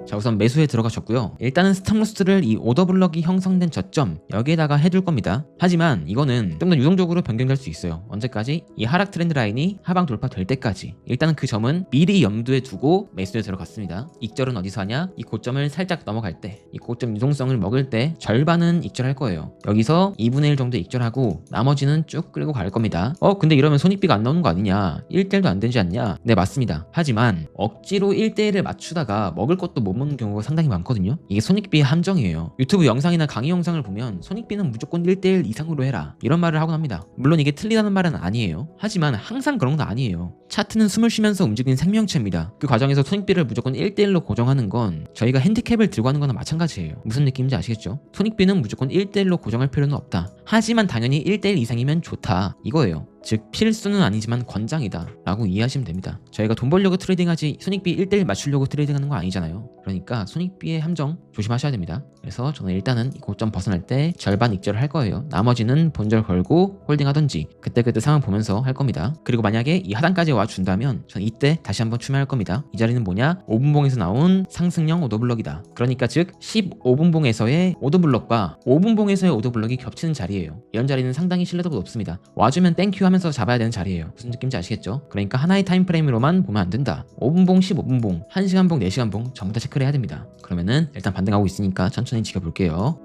자, 우선 매수에 들어가셨고요. 일단은 스탑로스를 이 오더블럭이 형성된 저점 여기에다가 해둘 겁니다. 하지만 이거는 좀 더 유동적으로 변경될 수 있어요. 언제까지? 이 하락 트렌드 라인이 하방 돌파될 때까지. 일단은 그 점은 미리 염두에 두고 매수에 들어갔습니다. 익절은 어디서 하냐? 이 고점을 살짝 넘어갈 때, 이 고점 유동성을 먹을 때 절반은 익절할 거예요. 여기서 2분의 1 정도 익절하고 나머지는 쭉 끌고 갈 겁니다. 근데 이러면 손익비가 안 나오는 거 아니냐? 1대1도 안 되지 않냐? 네, 맞습니다. 하지만 억지로 1대1을 맞추다가 먹을 것도 못 먹는 경우가 상당히 많거든요. 이게 손익비의 함정이에요. 유튜브 영상이나 강의 영상을 보면 손익비는 무조건 1대1 이상으로 해라, 이런 말을 하곤 합니다. 물론 이게 틀리다는 말은 아니에요. 하지만 항상 그런 건 아니에요. 차트는 숨을 쉬면서 움직이는 생명체입니다. 그 과정에서 손익비를 무조건 1대1로 고정하는 건 저희가 핸디캡을 들고 하는 거나 마찬가지예요. 무슨 느낌인지 아시겠죠? 손익비는 무조건 1대1로 고정할 필요는 없다. 하지만 당연히 1대1 이상이면 좋다, 이거예요. 즉 필수는 아니지만 권장이다 라고 이해하시면 됩니다. 저희가 돈 벌려고 트레이딩하지 손익비 1대1 맞추려고 트레이딩하는 거 아니잖아요. 그러니까 손익비의 함정 조심하셔야 됩니다. 그래서 저는 일단은 이 고점 벗어날 때 절반 익절을 할 거예요. 나머지는 본절 걸고 홀딩하던지 그때그때 상황 보면서 할 겁니다. 그리고 만약에 이 하단까지 와준다면 저는 이때 다시 한번 추매할 겁니다. 이 자리는 뭐냐? 5분봉에서 나온 상승형 오더블럭이다. 그러니까 즉 15분봉에서의 오더블럭과 5분봉에서의 오더블럭이 겹치는 자리예요. 이런 자리는 상당히 신뢰도가 높습니다. 와주면 땡큐 하면서 잡아야 되는 자리예요. 무슨 느낌인지 아시겠죠? 그러니까 하나의 타임프레임으로만 보면 안 된다. 5분봉, 15분봉, 1시간봉, 4시간봉 전부 다 체크를 해야 됩니다. 그러면은 일단 반등하고 있으니까 천천히 지켜볼게요.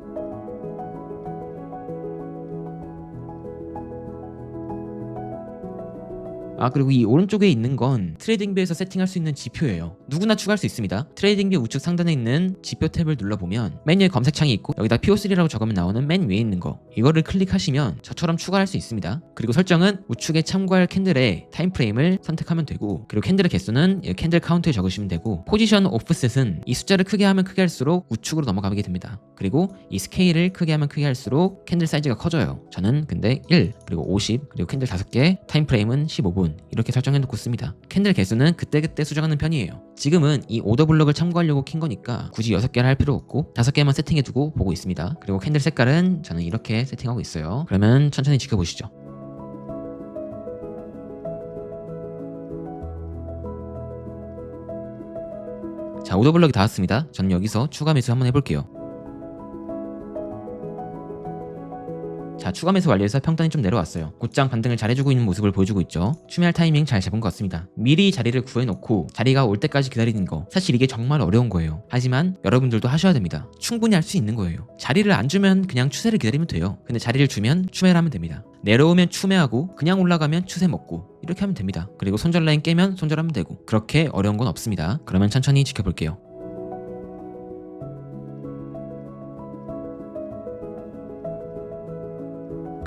그리고 이 오른쪽에 있는 건 트레이딩뷰에서 세팅할 수 있는 지표예요. 누구나 추가할 수 있습니다. 트레이딩뷰 우측 상단에 있는 지표 탭을 눌러보면 맨 위에 검색창이 있고 여기다 PO3라고 적으면 나오는 맨 위에 있는 거, 이거를 클릭하시면 저처럼 추가할 수 있습니다. 그리고 설정은 우측에 참고할 캔들의 타임프레임을 선택하면 되고, 그리고 캔들의 개수는 캔들 카운트에 적으시면 되고, 포지션 오프셋은 이 숫자를 크게 하면 크게 할수록 우측으로 넘어가게 됩니다. 그리고 이 스케일을 크게 하면 크게 할수록 캔들 사이즈가 커져요. 저는 근데 1, 그리고 50, 그리고 캔들 5개, 타임프레임은 15분 이렇게 설정해놓고 씁니다. 캔들 개수는 그때그때 수정하는 편이에요. 지금은 이 오더블럭을 참고하려고 킨 거니까 굳이 6개를 할 필요 없고 5개만 세팅해두고 보고 있습니다. 그리고 캔들 색깔은 저는 이렇게 세팅하고 있어요. 그러면 천천히 지켜보시죠. 자, 오더블럭이 다 왔습니다. 저는 여기서 추가 매수 한번 해볼게요. 자, 추가 매수 완료해서 평단이 좀 내려왔어요. 곧장 반등을 잘해주고 있는 모습을 보여주고 있죠. 추매할 타이밍 잘 잡은 것 같습니다. 미리 자리를 구해놓고 자리가 올 때까지 기다리는 거, 사실 이게 정말 어려운 거예요. 하지만 여러분들도 하셔야 됩니다. 충분히 할 수 있는 거예요. 자리를 안 주면 그냥 추세를 기다리면 돼요. 근데 자리를 주면 추매를 하면 됩니다. 내려오면 추매하고 그냥 올라가면 추세 먹고 이렇게 하면 됩니다. 그리고 손절 라인 깨면 손절하면 되고, 그렇게 어려운 건 없습니다. 그러면 천천히 지켜볼게요.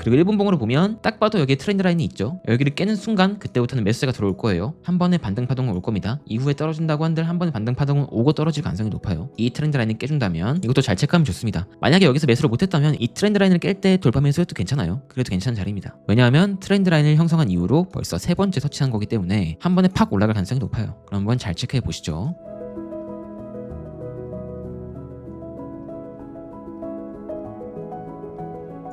그리고 1분봉으로 보면 딱 봐도 여기에 트렌드 라인이 있죠. 여기를 깨는 순간 그때부터는 매수세가 들어올 거예요. 한 번에 반등 파동은 올 겁니다. 이후에 떨어진다고 한들 한 번에 반등 파동은 오고 떨어질 가능성이 높아요. 이 트렌드 라인을 깨준다면 이것도 잘 체크하면 좋습니다. 만약에 여기서 매수를 못했다면 이 트렌드 라인을 깰 때 돌파 매수해도 괜찮아요. 그래도 괜찮은 자리입니다. 왜냐하면 트렌드 라인을 형성한 이후로 벌써 3번째 터치한 거기 때문에 한 번에 팍 올라갈 가능성이 높아요. 그럼 한번 잘 체크해 보시죠.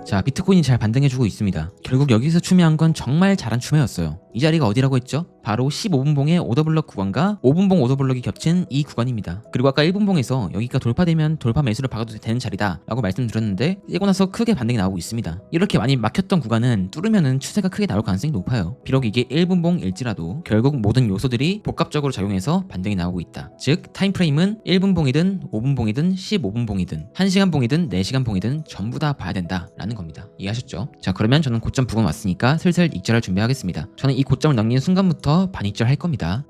자, 비트코인이 잘 반등해주고 있습니다. 결국 여기서 추매한 건 정말 잘한 추매였어요. 이 자리가 어디라고 했죠? 바로 15분봉의 오더블럭 구간과 5분봉 오더블럭이 겹친 이 구간입니다. 그리고 아까 1분봉에서 여기가 돌파되면 돌파 매수를 박아도 되는 자리다 라고 말씀드렸는데, 깨고 나서 크게 반등이 나오고 있습니다. 이렇게 많이 막혔던 구간은 뚫으면은 추세가 크게 나올 가능성이 높아요. 비록 이게 1분봉일지라도 결국 모든 요소들이 복합적으로 작용해서 반등이 나오고 있다. 즉 타임프레임은 1분봉이든 5분봉이든 15분봉이든 1시간봉이든 4시간봉이든 전부 다 봐야 된다 라는 겁니다. 이해하셨죠? 자, 그러면 저는 고점 부근 왔으니까 슬슬 익절할 준비하겠습니다. 저는 이 고점을 넘기는 순간부터 반익절 할 겁니다.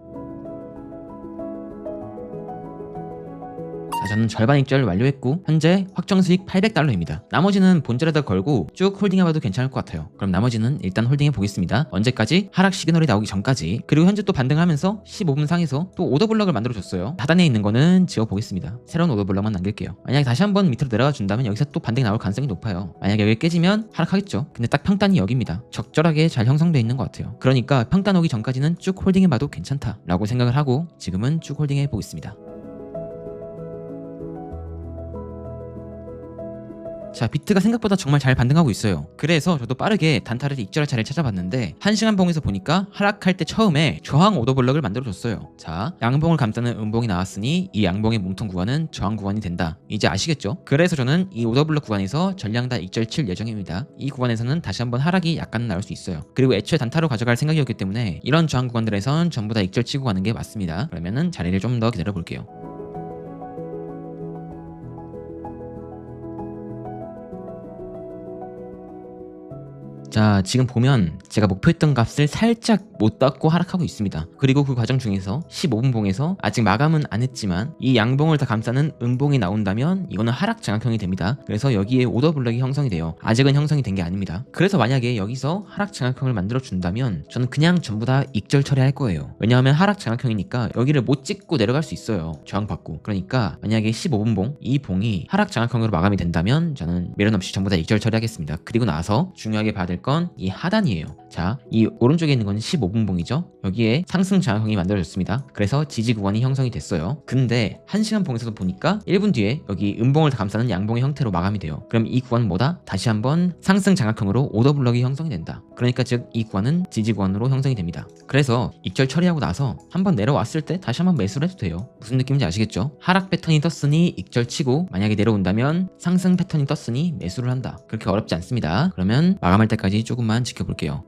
자, 저는 절반 익절 완료했고 현재 확정 수익 800달러입니다. 나머지는 본절에다 걸고 쭉 홀딩해봐도 괜찮을 것 같아요. 그럼 나머지는 일단 홀딩해 보겠습니다. 언제까지? 하락 시그널이 나오기 전까지. 그리고 현재 또 반등하면서 15분 상에서 또 오더블럭을 만들어줬어요. 하단에 있는 거는 지워보겠습니다. 새로운 오더블럭만 남길게요. 만약에 다시 한번 밑으로 내려가 준다면 여기서 또 반등이 나올 가능성이 높아요. 만약에 여기 깨지면 하락하겠죠. 근데 딱 평단이 여기입니다. 적절하게 잘 형성되어 있는 것 같아요. 그러니까 평단 오기 전까지는 쭉 홀딩해봐도 괜찮다 라고 생각을 하고 지금은 쭉 홀딩해 보겠습니다. 자, 비트가 생각보다 정말 잘 반등하고 있어요. 그래서 저도 빠르게 단타를 익절할 차례를 찾아봤는데 1시간 봉에서 보니까 하락할 때 처음에 저항 오더블럭을 만들어줬어요. 자, 양봉을 감싸는 음봉이 나왔으니 이 양봉의 몸통 구간은 저항 구간이 된다. 이제 아시겠죠? 그래서 저는 이 오더블럭 구간에서 전량 다 익절 칠 예정입니다. 이 구간에서는 다시 한번 하락이 약간 나올 수 있어요. 그리고 애초에 단타로 가져갈 생각이었기 때문에 이런 저항 구간들에선 전부 다 익절 치고 가는 게 맞습니다. 그러면은 자리를 좀 더 기다려 볼게요. 자, 지금 보면 제가 목표했던 값을 살짝 못 닫고 하락하고 있습니다. 그리고 그 과정 중에서 15분봉에서 아직 마감은 안 했지만 이 양봉을 다 감싸는 음봉이 나온다면 이거는 하락 장악형이 됩니다. 그래서 여기에 오더블럭이 형성이 돼요. 아직은 형성이 된 게 아닙니다. 그래서 만약에 여기서 하락 장악형을 만들어 준다면 저는 그냥 전부 다 익절 처리할 거예요. 왜냐하면 하락 장악형이니까 여기를 못 찍고 내려갈 수 있어요. 저항받고. 그러니까 만약에 15분봉 이 봉이 하락 장악형으로 마감이 된다면 저는 미련 없이 전부 다 익절 처리하겠습니다. 그리고 나서 중요하게 봐야 될 건 이 하단이에요. 자, 이 오른쪽에 있는 건 15분봉이죠. 여기에 상승 장악형이 만들어졌습니다. 그래서 지지 구간이 형성이 됐어요. 근데 1시간 봉에서도 보니까 1분 뒤에 여기 음봉을 다 감싸는 양봉의 형태로 마감이 돼요. 그럼 이 구간은 뭐다? 다시 한번 상승 장악형으로 오더블럭이 형성이 된다. 그러니까 즉 이 구간은 지지 구간으로 형성이 됩니다. 그래서 익절 처리하고 나서 한번 내려왔을 때 다시 한번 매수를 해도 돼요. 무슨 느낌인지 아시겠죠? 하락 패턴이 떴으니 익절 치고 만약에 내려온다면 상승 패턴이 떴으니 매수를 한다. 그렇게 어렵지 않습니다. 그러면 마감할 때까지 조금만 지켜볼게요.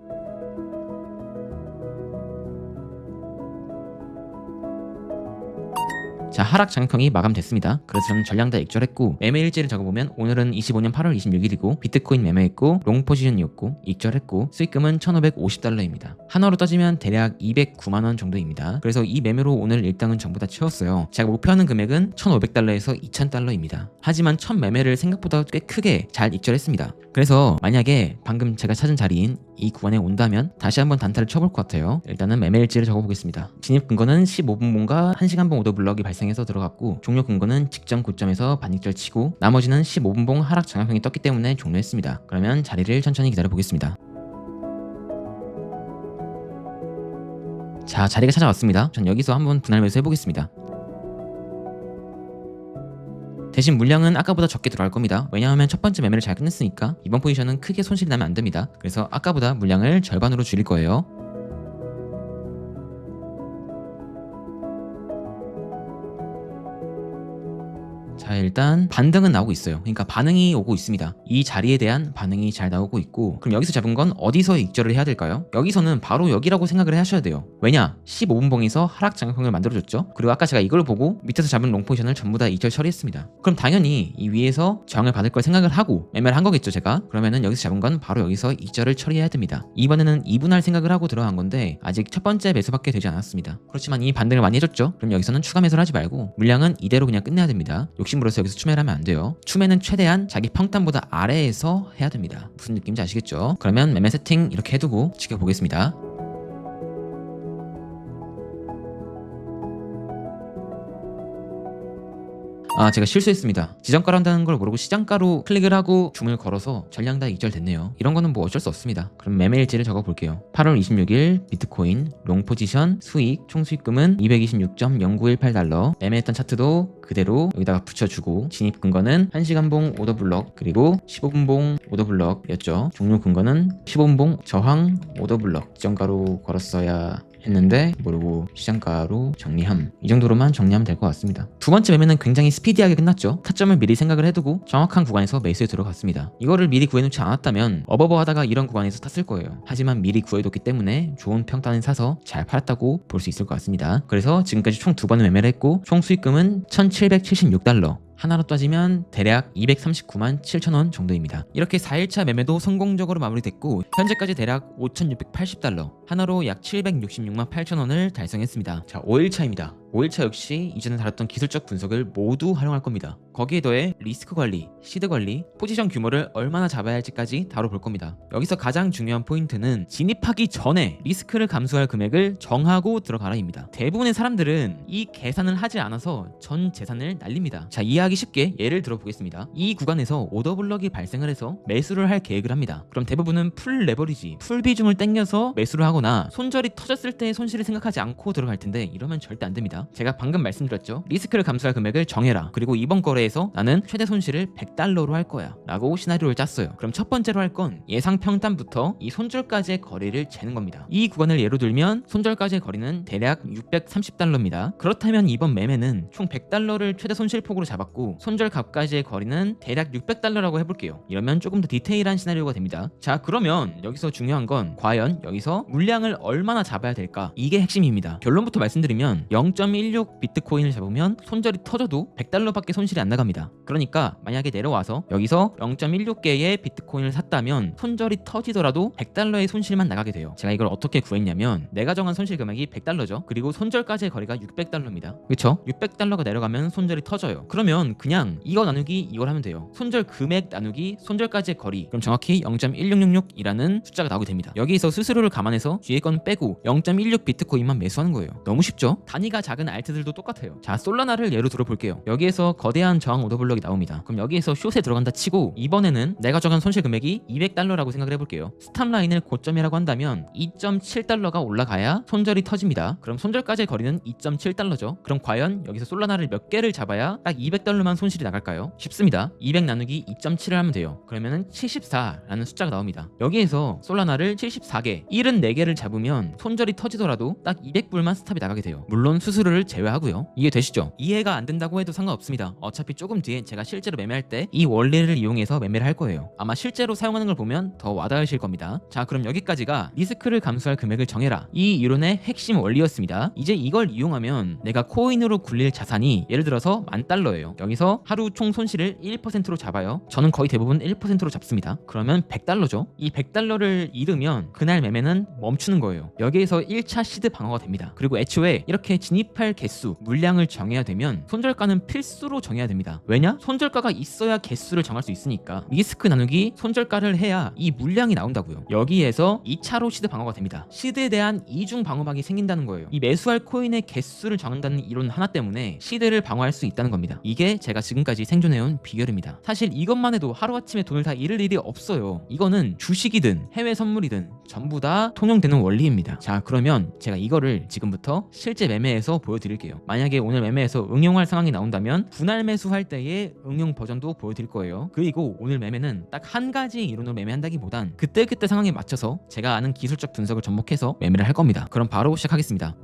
자, 하락 장악형이 마감됐습니다. 그래서 저는 전량 다 익절했고 매매 일지를 적어보면 오늘은 25년 8월 26일이고 비트코인 매매했고 롱 포지션이었고 익절했고 수익금은 1,550달러입니다. 하나로 따지면 대략 209만원 정도입니다. 그래서 이 매매로 오늘 일당은 전부 다 채웠어요. 제가 목표하는 금액은 1,500달러에서 2,000달러입니다. 하지만 첫 매매를 생각보다 꽤 크게 잘 익절했습니다. 그래서 만약에 방금 제가 찾은 자리인 이 구간에 온다면 다시 한번 단타를 쳐볼 것 같아요. 일단은 매매 일지를 적어보겠습니다. 진입 근거는 15분봉과 1시간봉 오더 블럭이 발생해서 들어갔고 종료 근거는 직전 고점에서 반익절 치고 나머지는 15분봉 하락 장악형이 떴기 때문에 종료했습니다. 그러면 자리를 천천히 기다려 보겠습니다. 자, 자리가 찾아왔습니다. 전 여기서 한번 분할 매수 해보겠습니다. 대신 물량은 아까보다 적게 들어갈 겁니다. 왜냐하면 첫 번째 매매를 잘 끝냈으니까 이번 포지션은 크게 손실이 나면 안 됩니다. 그래서 아까보다 물량을 절반으로 줄일 거예요. 자, 일단 반등은 나오고 있어요. 그러니까 반응이 오고 있습니다. 이 자리에 대한 반응이 잘 나오고 있고, 그럼 여기서 잡은 건 어디서 익절을 해야 될까요? 여기서는 바로 여기라고 생각을 하셔야 돼요. 왜냐? 15분봉에서 하락 장악형을 만들어줬죠. 그리고 아까 제가 이걸 보고 밑에서 잡은 롱 포지션을 전부 다 익절 처리했습니다. 그럼 당연히 이 위에서 저항을 받을 걸 생각을 하고 매매를 한 거겠죠, 제가. 그러면은 여기서 잡은 건 바로 여기서 익절을 처리해야 됩니다. 이번에는 2분할 생각을 하고 들어간 건데 아직 첫 번째 매수밖에 되지 않았습니다. 그렇지만 이 반등을 많이 해줬죠. 그럼 여기서는 추가 매수를 하지 말고 물량은 이대로 그냥 끝내야 됩니다. 욕심부려서 여기서 추매를 하면 안 돼요. 추매는 최대한 자기 평단보다 아래에서 해야 됩니다. 무슨 느낌인지 아시겠죠? 그러면 매매 세팅 이렇게 해두고 지켜보겠습니다. 제가 실수했습니다. 지정가로 한다는 걸 모르고 시장가로 클릭을 하고 중을 걸어서 전량 다 익절됐네요. 이런 거는 뭐 어쩔 수 없습니다. 그럼 매매 일지를 적어볼게요. 8월 26일 비트코인 롱 포지션 수익 총 수익금은 226.0918달러. 매매했던 차트도 그대로 여기다가 붙여주고 진입 근거는 1시간봉 오더 블럭 그리고 15분봉 오더 블럭이었죠. 종료 근거는 15분봉 저항 오더 블럭. 지정가로 걸었어야 했는데 모르고 시장가로 정리함. 이 정도로만 정리하면 될 것 같습니다. 두 번째 매매는 굉장히 스피디하게 끝났죠. 타점을 미리 생각을 해두고 정확한 구간에서 매수에 들어갔습니다. 이거를 미리 구해놓지 않았다면 어버버 하다가 이런 구간에서 탔을 거예요. 하지만 미리 구해뒀기 때문에 좋은 평단을 사서 잘 팔았다고 볼 수 있을 것 같습니다. 그래서 지금까지 총 2번의 매매를 했고 총 수익금은 1,776달러. 하나로 따지면 대략 239만 7천원 정도입니다. 이렇게 4일차 매매도 성공적으로 마무리됐고 현재까지 대략 5,680달러 하나로 약 766만 8천원을 달성했습니다. 자, 5일차입니다. 5일차 역시 이전에 다뤘던 기술적 분석을 모두 활용할 겁니다. 거기에 더해 리스크 관리, 시드 관리, 포지션 규모를 얼마나 잡아야 할지까지 다뤄볼 겁니다. 여기서 가장 중요한 포인트는 진입하기 전에 리스크를 감수할 금액을 정하고 들어가라입니다. 대부분의 사람들은 이 계산을 하지 않아서 전 재산을 날립니다. 자, 이해하기 쉽게 예를 들어보겠습니다. 이 구간에서 오더 블럭이 발생을 해서 매수를 할 계획을 합니다. 그럼 대부분은 풀 레버리지, 풀 비중을 땡겨서 매수를 하거나 손절이 터졌을 때의 손실을 생각하지 않고 들어갈 텐데 이러면 절대 안 됩니다. 제가 방금 말씀드렸죠. 리스크를 감수할 금액을 정해라. 그리고 이번 거래에서 나는 최대 손실을 100달러로 할 거야 라고 시나리오를 짰어요. 그럼 첫 번째로 할 건 예상 평단부터 이 손절까지의 거리를 재는 겁니다. 이 구간을 예로 들면 손절까지의 거리는 대략 630달러입니다. 그렇다면 이번 매매는 총 100달러를 최대 손실폭으로 잡았고 손절 값까지의 거리는 대략 600달러라고 해볼게요. 이러면 조금 더 디테일한 시나리오가 됩니다. 자, 그러면 여기서 중요한 건 과연 여기서 물량을 얼마나 잡아야 될까? 이게 핵심입니다. 결론부터 말씀드리면 0.16 비트코인을 잡으면 손절이 터져도 100달러밖에 손실이 안 나갑니다. 그러니까 만약에 내려와서 여기서 0.16개의 비트코인을 샀다면 손절이 터지더라도 100달러의 손실만 나가게 돼요. 제가 이걸 어떻게 구했냐면 내가 정한 손실 금액이 100달러죠. 그리고 손절까지의 거리가 600달러입니다. 그쵸? 600달러가 내려가면 손절이 터져요. 그러면 그냥 이거 나누기 이걸 하면 돼요. 손절 금액 나누기 손절까지의 거리. 그럼 정확히 0.1666이라는 숫자가 나오게 됩니다. 여기서 수수료를 감안해서 뒤에 건 빼고 0.16 비트코인만 매수하는 거예요. 너무 쉽죠? 단위가 작은 알트들도 똑같아요. 자, 솔라나를 예로 들어볼게요. 여기에서 거대한 저항 오더블럭이 나옵니다. 그럼 여기에서 숏에 들어간다 치고 이번에는 내가 정한 손실 금액이 200달러라고 생각을 해볼게요. 스탑 라인을 고점이라고 한다면 2.7달러가 올라가야 손절이 터집니다. 그럼 손절까지의 거리는 2.7달러죠. 그럼 과연 여기서 솔라나를 몇 개를 잡아야 딱 200달러만 손실이 나갈까요? 쉽습니다. 200 나누기 2.7을 하면 돼요. 그러면은 74라는 숫자가 나옵니다. 여기에서 솔라나를 74개, 74개를 잡으면 손절이 터지더라도 딱 200불만 스탑이 나가게 돼요. 물론 수수료 매수를 제외하고요. 이해되시죠? 이해가 안 된다고 해도 상관없습니다. 어차피 조금 뒤에 제가 실제로 매매할 때 이 원리를 이용해서 매매를 할 거예요. 아마 실제로 사용하는 걸 보면 더 와닿으실 겁니다. 자, 그럼 여기까지가 리스크를 감수할 금액을 정해라, 이 이론의 핵심 원리였습니다. 이제 이걸 이용하면 내가 코인으로 굴릴 자산이 예를 들어서 $10,000예요. 여기서 하루 총 손실을 1%로 잡아요. 저는 거의 대부분 1%로 잡습니다. 그러면 $100죠. 이 $100를 잃으면 그날 매매는 멈추는 거예요. 여기에서 1차 시드 방어가 됩니다. 그리고 애초에 이렇게 진입할 개수, 물량을 정해야 되면 손절가는 필수로 정해야 됩니다. 왜냐? 손절가가 있어야 개수를 정할 수 있으니까. 리스크 나누기 손절가를 해야 이 물량이 나온다고요. 여기에서 2차로 시드 방어가 됩니다. 시드에 대한 이중 방어막이 생긴다는 거예요. 이 매수할 코인의 개수를 정한다는 이론 하나 때문에 시드를 방어할 수 있다는 겁니다. 이게 제가 지금까지 생존해온 비결입니다. 사실 이것만 해도 하루아침에 돈을 다 잃을 일이 없어요. 이거는 주식이든 해외 선물이든 전부 다 통용되는 원리입니다. 자, 그러면 제가 이거를 지금부터 실제 매매에서 보여드릴게요. 만약에 오늘 매매에서 응용할 상황이 나온다면 분할 매수할 때의 응용 버전도 보여드릴 거예요. 그리고 오늘 매매는 딱 한 가지 이론으로 매매한다기보단 그때그때 상황에 맞춰서 제가 아는 기술적 분석을 접목해서 매매를 할 겁니다. 그럼 바로 시작하겠습니다.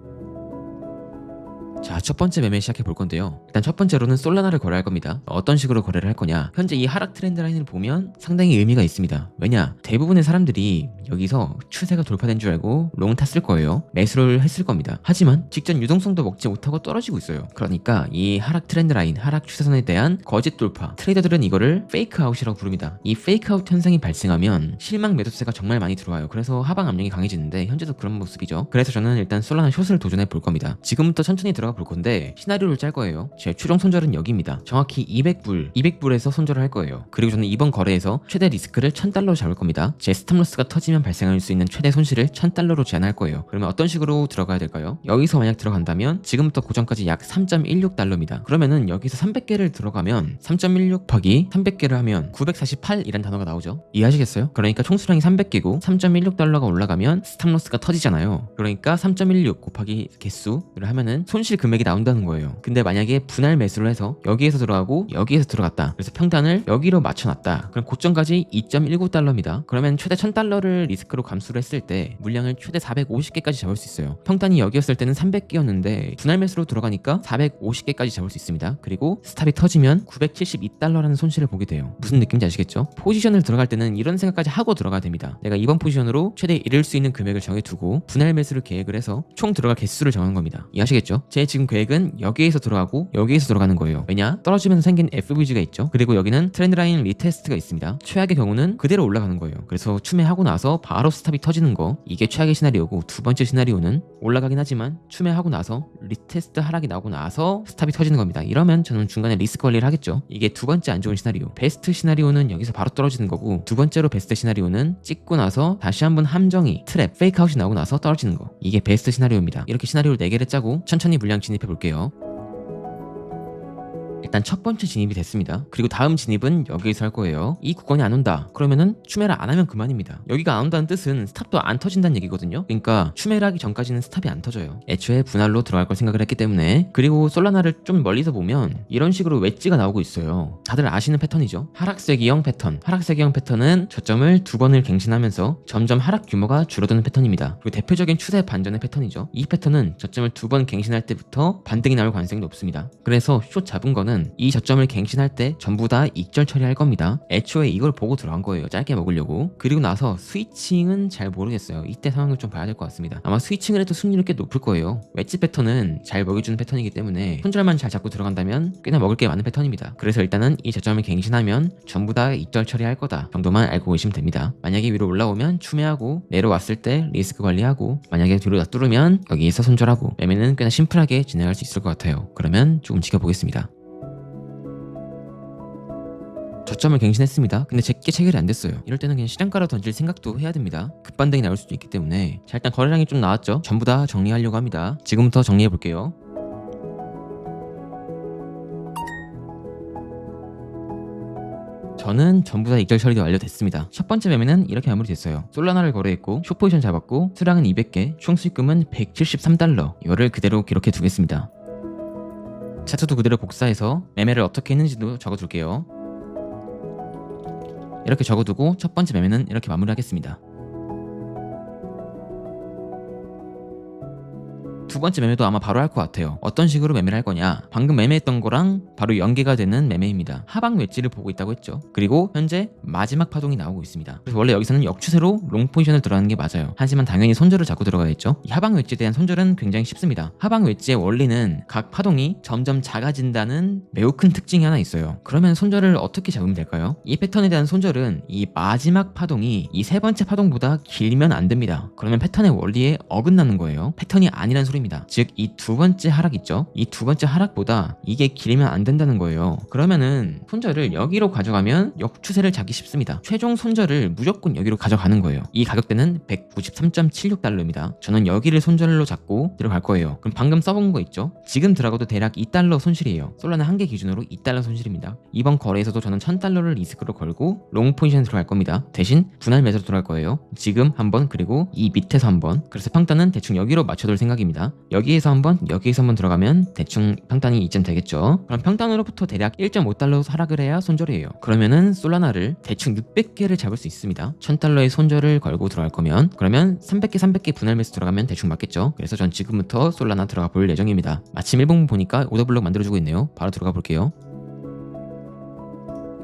자, 첫 번째 매매 시작해 볼 건데요. 일단 첫 번째로는 솔라나를 거래할 겁니다. 어떤 식으로 거래를 할 거냐, 현재 이 하락 트렌드 라인을 보면 상당히 의미가 있습니다. 왜냐, 대부분의 사람들이 여기서 추세가 돌파된 줄 알고 롱 탔을 거예요. 매수를 했을 겁니다. 하지만 직전 유동성도 먹지 못하고 떨어지고 있어요. 그러니까 이 하락 트렌드 라인, 하락 추세선에 대한 거짓 돌파, 트레이더들은 이거를 페이크 아웃이라고 부릅니다. 이 페이크 아웃 현상이 발생하면 실망 매도세가 정말 많이 들어와요. 그래서 하방 압력이 강해지는데 현재도 그런 모습이죠. 그래서 저는 일단 솔라나 숏을 도전해 볼 겁니다. 지금부터 천천히 들어가 볼 건데 시나리오를 짤 거예요. 제 최종 손절은 여기입니다. 정확히 200불에서 손절을 할 거예요. 그리고 저는 이번 거래에서 최대 리스크를 $1,000로 잡을 겁니다. 제 스탑로스가 터지면 발생할 수 있는 최대 손실을 $1,000로 제한할 거예요. 그러면 어떤 식으로 들어가야 될까요? 여기서 만약 들어간다면 지금부터 고점까지 약 $3.16입니다. 그러면은 여기서 300개를 들어가면 3.16 곱하기 300개를 하면 948이란 단어가 나오죠. 이해하시겠어요? 그러니까 총수량이 300개고 3.16달러가 올라가면 스탑로스가 터지잖아요. 그러니까 3.16 곱하기 개수를 하면은 손실 금액이 나온다는 거예요. 근데 만약에 분할 매수를 해서 여기에서 들어가고 여기에서 들어갔다. 그래서 평단을 여기로 맞춰놨다. 그럼 고점까지 2.19달러입니다. 그러면 최대 $1,000를 리스크로 감수를 했을 때 물량을 최대 450개까지 잡을 수 있어요. 평단이 여기였을 때는 300개였는데 분할 매수로 들어가니까 450개까지 잡을 수 있습니다. 그리고 스탑이 터지면 $972라는 손실을 보게 돼요. 무슨 느낌인지 아시겠죠? 포지션을 들어갈 때는 이런 생각까지 하고 들어가야 됩니다. 내가 이번 포지션으로 최대 잃을 수 있는 금액을 정해두고 분할 매수를 계획을 해서 총 들어갈 개수를 정한 겁니다. 이해하시겠죠? 제 지금 계획은 여기에서 들어가고 여기에서 들어가는 거예요. 왜냐? 떨어지면서 생긴 FVG가 있죠. 그리고 여기는 트렌드 라인 리테스트가 있습니다. 최악의 경우는 그대로 올라가는 거예요. 그래서 추매하고 나서 바로 스탑이 터지는 거, 이게 최악의 시나리오고, 두 번째 시나리오는 올라가긴 하지만 추매하고 나서 리테스트 하락이 나오고 나서 스탑이 터지는 겁니다. 이러면 저는 중간에 리스크 관리를 하겠죠. 이게 두 번째 안 좋은 시나리오. 베스트 시나리오는 여기서 바로 떨어지는 거고, 두 번째로 베스트 시나리오는 찍고 나서 다시 한번 함정이 트랩 페이크아웃이 나오고 나서 떨어지는 거, 이게 베스트 시나리오입니다. 이렇게 시나리오를 4개를 짜고 천천히 물량 진입해 볼게요. 일단 첫 번째 진입이 됐습니다. 그리고 다음 진입은 여기에서 할 거예요. 이 구간이 안 온다 그러면은 추매를 안 하면 그만입니다. 여기가 안 온다는 뜻은 스탑도 안 터진다는 얘기거든요. 그러니까 추매를 하기 전까지는 스탑이 안 터져요. 애초에 분할로 들어갈 걸 생각을 했기 때문에. 그리고 솔라나를 좀 멀리서 보면 이런 식으로 웨지가 나오고 있어요. 다들 아시는 패턴이죠. 하락세기형 패턴. 하락세기형 패턴은 저점을 2번을 갱신하면서 점점 하락 규모가 줄어드는 패턴입니다. 그리고 대표적인 추세 반전의 패턴이죠. 이 패턴은 저점을 2번 갱신할 때부터 반등이 나올 가능성이 높습니다. 그래서 숏 잡은 거는 이 저점을 갱신할 때 전부 다 익절 처리할 겁니다. 애초에 이걸 보고 들어간 거예요. 짧게 먹으려고. 그리고 나서 스위칭은 잘 모르겠어요. 이때 상황을 좀 봐야 될 것 같습니다. 아마 스위칭을 해도 승률이 꽤 높을 거예요. 웨지 패턴은 잘 먹여주는 패턴이기 때문에 손절만 잘 잡고 들어간다면 꽤나 먹을 게 많은 패턴입니다. 그래서 일단은 이 저점을 갱신하면 전부 다 익절 처리할 거다 정도만 알고 계시면 됩니다. 만약에 위로 올라오면 추매하고, 내려왔을 때 리스크 관리하고, 만약에 뒤로 다 뚫으면 여기에서 손절하고, 매매는 꽤나 심플하게 진행할 수 있을 것 같아요. 그러면 조금 지켜보겠습니다. 저점을 갱신했습니다. 근데 제게 체결이 안 됐어요. 이럴 때는 그냥 시장가로 던질 생각도 해야 됩니다. 급반등이 나올 수도 있기 때문에. 자, 일단 거래량이 좀 나왔죠. 전부 다 정리하려고 합니다. 지금부터 정리해 볼게요. 저는 전부 다 익절 처리도 완료됐습니다. 첫 번째 매매는 이렇게 마무리됐어요. 솔라나를 거래했고 숏포지션 잡았고 수량은 200개, 총 수익금은 $173. 이거를 그대로 기록해 두겠습니다. 차트도 그대로 복사해서 매매를 어떻게 했는지도 적어둘게요. 이렇게 적어두고 첫 번째 매매는 이렇게 마무리하겠습니다. 두 번째 매매도 아마 바로 할 것 같아요. 어떤 식으로 매매를 할 거냐, 방금 매매했던 거랑 바로 연계가 되는 매매입니다. 하방 웨지를 보고 있다고 했죠. 그리고 현재 마지막 파동이 나오고 있습니다. 그래서 원래 여기서는 역추세로 롱 포지션을 들어가는 게 맞아요. 하지만 당연히 손절을 잡고 들어가야겠죠. 이 하방 웨지에 대한 손절은 굉장히 쉽습니다. 하방 웨지의 원리는 각 파동이 점점 작아진다는 매우 큰 특징이 하나 있어요. 그러면 손절을 어떻게 잡으면 될까요? 이 패턴에 대한 손절은 이 마지막 파동이 이 세 번째 파동보다 길면 안 됩니다. 그러면 패턴의 원리에 어긋나는 거예요. 패턴이 아니란 소리입니다. 즉 이 두 번째 하락 있죠? 이 두 번째 하락보다 이게 길면 안 된다는 거예요. 그러면은 손절을 여기로 가져가면 역추세를 잡기 쉽습니다. 최종 손절을 무조건 여기로 가져가는 거예요. 이 가격대는 193.76달러입니다. 저는 여기를 손절로 잡고 들어갈 거예요. 그럼 방금 써본 거 있죠? 지금 들어가도 대략 2달러 손실이에요. 솔라나 한 개 기준으로 2달러 손실입니다. 이번 거래에서도 저는 1000달러를 리스크로 걸고 롱 포지션에 들어갈 겁니다. 대신 분할 매수로 들어갈 거예요. 지금 한번, 그리고 이 밑에서 한번. 그래서 평단은 대충 여기로 맞춰둘 생각입니다. 여기에서 한번, 여기에서 한번 들어가면 대충 평단이 이쯤 되겠죠. 그럼 평단으로부터 대략 1.5달러 하락을 해야 손절이에요. 그러면은 솔라나를 대충 600개를 잡을 수 있습니다. 1000달러의 손절을 걸고 들어갈 거면, 그러면 300개 분할 매수 들어가면 대충 맞겠죠. 그래서 전 지금부터 솔라나 들어가 볼 예정입니다. 마침 1분 보니까 오더블럭 만들어주고 있네요. 바로 들어가 볼게요.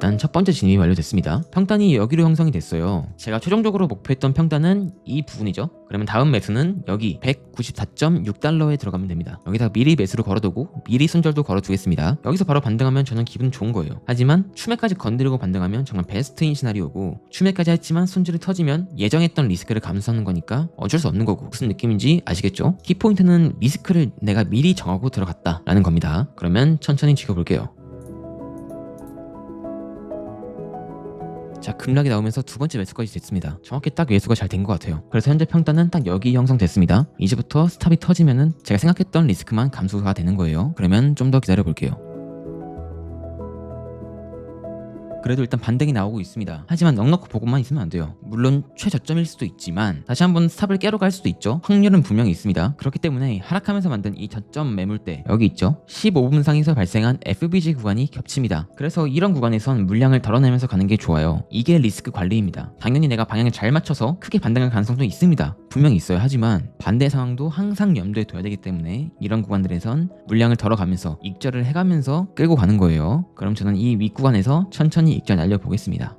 일단 첫 번째 진입이 완료됐습니다. 평단이 여기로 형성이 됐어요. 제가 최종적으로 목표했던 평단은 이 부분이죠. 그러면 다음 매수는 여기 194.6달러에 들어가면 됩니다. 여기다가 미리 매수를 걸어두고 미리 손절도 걸어두겠습니다. 여기서 바로 반등하면 저는 기분 좋은 거예요. 하지만 추매까지 건드리고 반등하면 정말 베스트인 시나리오고, 추매까지 했지만 손질이 터지면 예정했던 리스크를 감수하는 거니까 어쩔 수 없는 거고, 무슨 느낌인지 아시겠죠? 키포인트는 리스크를 내가 미리 정하고 들어갔다 라는 겁니다. 그러면 천천히 지켜볼게요. 자, 급락이 나오면서 두 번째 매수까지 됐습니다. 정확히 딱 매수가 잘 된 것 같아요. 그래서 현재 평단은 딱 여기 형성됐습니다. 이제부터 스탑이 터지면은 제가 생각했던 리스크만 감소가 되는 거예요. 그러면 좀 더 기다려 볼게요. 그래도 일단 반등이 나오고 있습니다. 하지만 넉넉히 보고만 있으면 안 돼요. 물론 최저점일 수도 있지만 다시 한번 스탑을 깨러 갈 수도 있죠. 확률은 분명히 있습니다. 그렇기 때문에 하락하면서 만든 이 저점 매물대 여기 있죠. 15분 상에서 발생한 FBG 구간이 겹칩니다. 그래서 이런 구간에선 물량을 덜어내면서 가는 게 좋아요. 이게 리스크 관리입니다. 당연히 내가 방향을 잘 맞춰서 크게 반등할 가능성도 있습니다. 분명히 있어요. 하지만 반대 상황도 항상 염두에 둬야 되기 때문에 이런 구간들에선 물량을 덜어가면서 익절을 해가면서 끌고 가는 거예요. 그럼 저는 이 윗구간에서 천천히 익절 날려보겠습니다.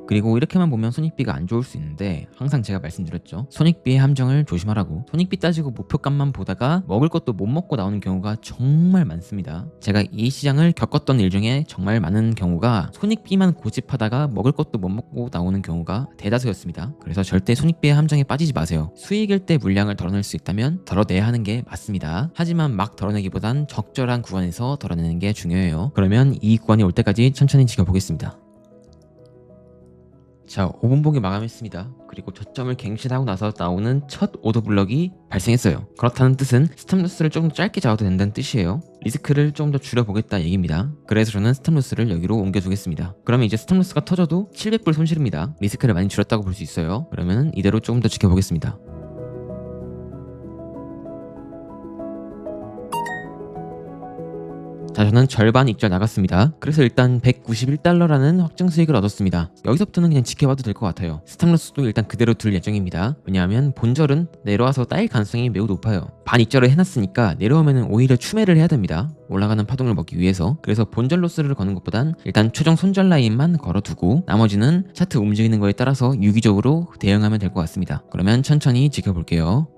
그리고 이렇게만 보면 손익비가 안 좋을 수 있는데, 항상 제가 말씀드렸죠. 손익비의 함정을 조심하라고. 손익비 따지고 목표값만 보다가 먹을 것도 못 먹고 나오는 경우가 정말 많습니다. 제가 이 시장을 겪었던 일 중에 정말 많은 경우가 손익비만 고집하다가 먹을 것도 못 먹고 나오는 경우가 대다수였습니다. 그래서 절대 손익비의 함정에 빠지지 마세요. 수익일 때 물량을 덜어낼 수 있다면 덜어내야 하는 게 맞습니다. 하지만 막 덜어내기보단 적절한 구간에서 덜어내는 게 중요해요. 그러면 이 구간이 올 때까지 천천히 지켜보겠습니다. 자, 5분 보기 마감했습니다. 그리고 저점을 갱신하고 나서 나오는 첫 오더블럭이 발생했어요. 그렇다는 뜻은 스탑로스를 조금 더 짧게 잡아도 된다는 뜻이에요. 리스크를 조금 더 줄여보겠다 얘기입니다. 그래서 저는 스탑로스를 여기로 옮겨주겠습니다. 그러면 이제 스탑로스가 터져도 700불 손실입니다. 리스크를 많이 줄였다고 볼 수 있어요. 그러면 이대로 조금 더 지켜보겠습니다. 자, 저는 절반 익절 나갔습니다. 그래서 일단 191달러라는 확정 수익을 얻었습니다. 여기서부터는 그냥 지켜봐도 될 것 같아요. 스탑로스도 일단 그대로 둘 예정입니다. 왜냐하면 본절은 내려와서 따일 가능성이 매우 높아요. 반 익절을 해놨으니까 내려오면 오히려 추매를 해야 됩니다. 올라가는 파동을 먹기 위해서. 그래서 본절 로스를 거는 것보단 일단 최종 손절 라인만 걸어두고 나머지는 차트 움직이는 거에 따라서 유기적으로 대응하면 될 것 같습니다. 그러면 천천히 지켜볼게요.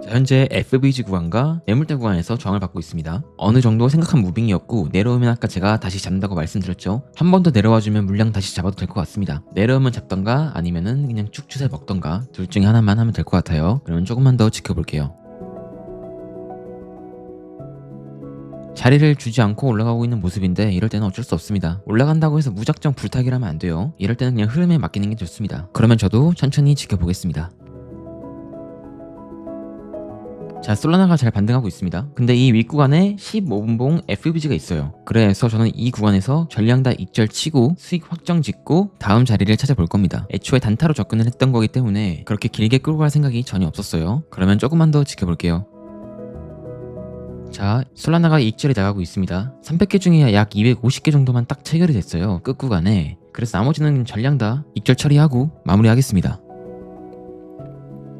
자, 현재 FBG 구간과 매물대 구간에서 저항을 받고 있습니다. 어느 정도 생각한 무빙이었고, 내려오면 아까 제가 다시 잡는다고 말씀드렸죠. 한 번 더 내려와주면 물량 다시 잡아도 될 것 같습니다. 내려오면 잡던가 아니면은 그냥 쭉 추세 먹던가 둘 중에 하나만 하면 될 것 같아요. 그러면 조금만 더 지켜볼게요. 자리를 주지 않고 올라가고 있는 모습인데, 이럴 때는 어쩔 수 없습니다. 올라간다고 해서 무작정 불타기를 하면 안 돼요. 이럴 때는 그냥 흐름에 맡기는 게 좋습니다. 그러면 저도 천천히 지켜보겠습니다. 자, 솔라나가 잘 반등하고 있습니다. 근데 이 윗구간에 15분봉 FBG가 있어요. 그래서 저는 이 구간에서 전량 다 익절 치고 수익 확정 짓고 다음 자리를 찾아볼 겁니다. 애초에 단타로 접근을 했던 거기 때문에 그렇게 길게 끌고 갈 생각이 전혀 없었어요. 그러면 조금만 더 지켜볼게요. 자, 솔라나가 익절이 나가고 있습니다. 300개 중에 약 250개 정도만 딱 체결이 됐어요. 끝구간에. 그래서 나머지는 전량 다 익절 처리하고 마무리하겠습니다.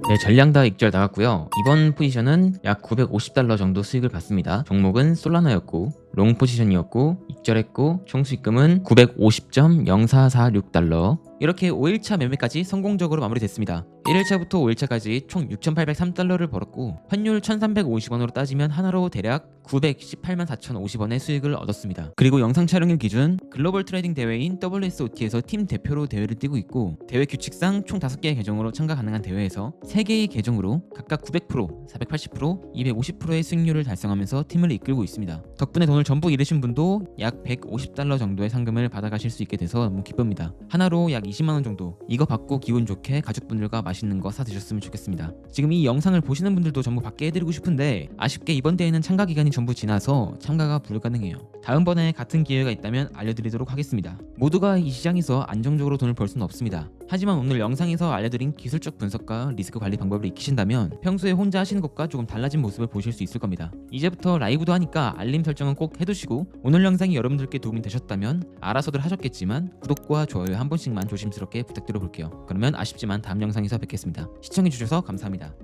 네, 전량 다 익절 나갔고요. 이번 포지션은 약 950달러 정도 수익을 받습니다. 종목은 솔라나였고 롱 포지션이었고 익절했고 총 수익금은 950.0446달러. 이렇게 5일차 매매까지 성공적으로 마무리됐습니다. 1일차부터 5일차까지 총 6,803달러를 벌었고 환율 1,350원으로 따지면 하나로 대략 918만 4,050원의 수익을 얻었습니다. 그리고 영상 촬영일 기준 글로벌 트레이딩 대회인 WSOT에서 팀 대표로 대회를 뛰고 있고 대회 규칙상 총 5개의 계정으로 참가 가능한 대회에서 3개의 계정으로 각각 900%, 480%, 250%의 수익률을 달성하면서 팀을 이끌고 있습니다. 덕분에 돈을 전부 잃으신 분도 약 150달러 정도의 상금을 받아가실 수 있게 돼서 너무 기쁩니다. 하나로 약 20만원 정도. 이거 받고 기분 좋게 가족분들과 맛있는 거 사 드셨으면 좋겠습니다. 지금 이 영상을 보시는 분들도 전부 받게 해드리고 싶은데 아쉽게 이번 대회는 참가 기간이 전부 지나서 참가가 불가능해요. 다음번에 같은 기회가 있다면 알려드리도록 하겠습니다. 모두가 이 시장에서 안정적으로 돈을 벌 수는 없습니다. 하지만 오늘 영상에서 알려드린 기술적 분석과 리스크 관리 방법을 익히신다면 평소에 혼자 하시는 것과 조금 달라진 모습을 보실 수 있을 겁니다. 이제부터 라이브도 하니까 알림 설정은 꼭 해두시고 오늘 영상이 여러분들께 도움이 되셨다면 알아서들 하셨겠지만 구독과 좋아요 한 번씩만 조심스럽게 부탁드려 볼게요. 그러면 아쉽지만 다음 영상에서 뵙겠습니다. 시청해주셔서 감사합니다.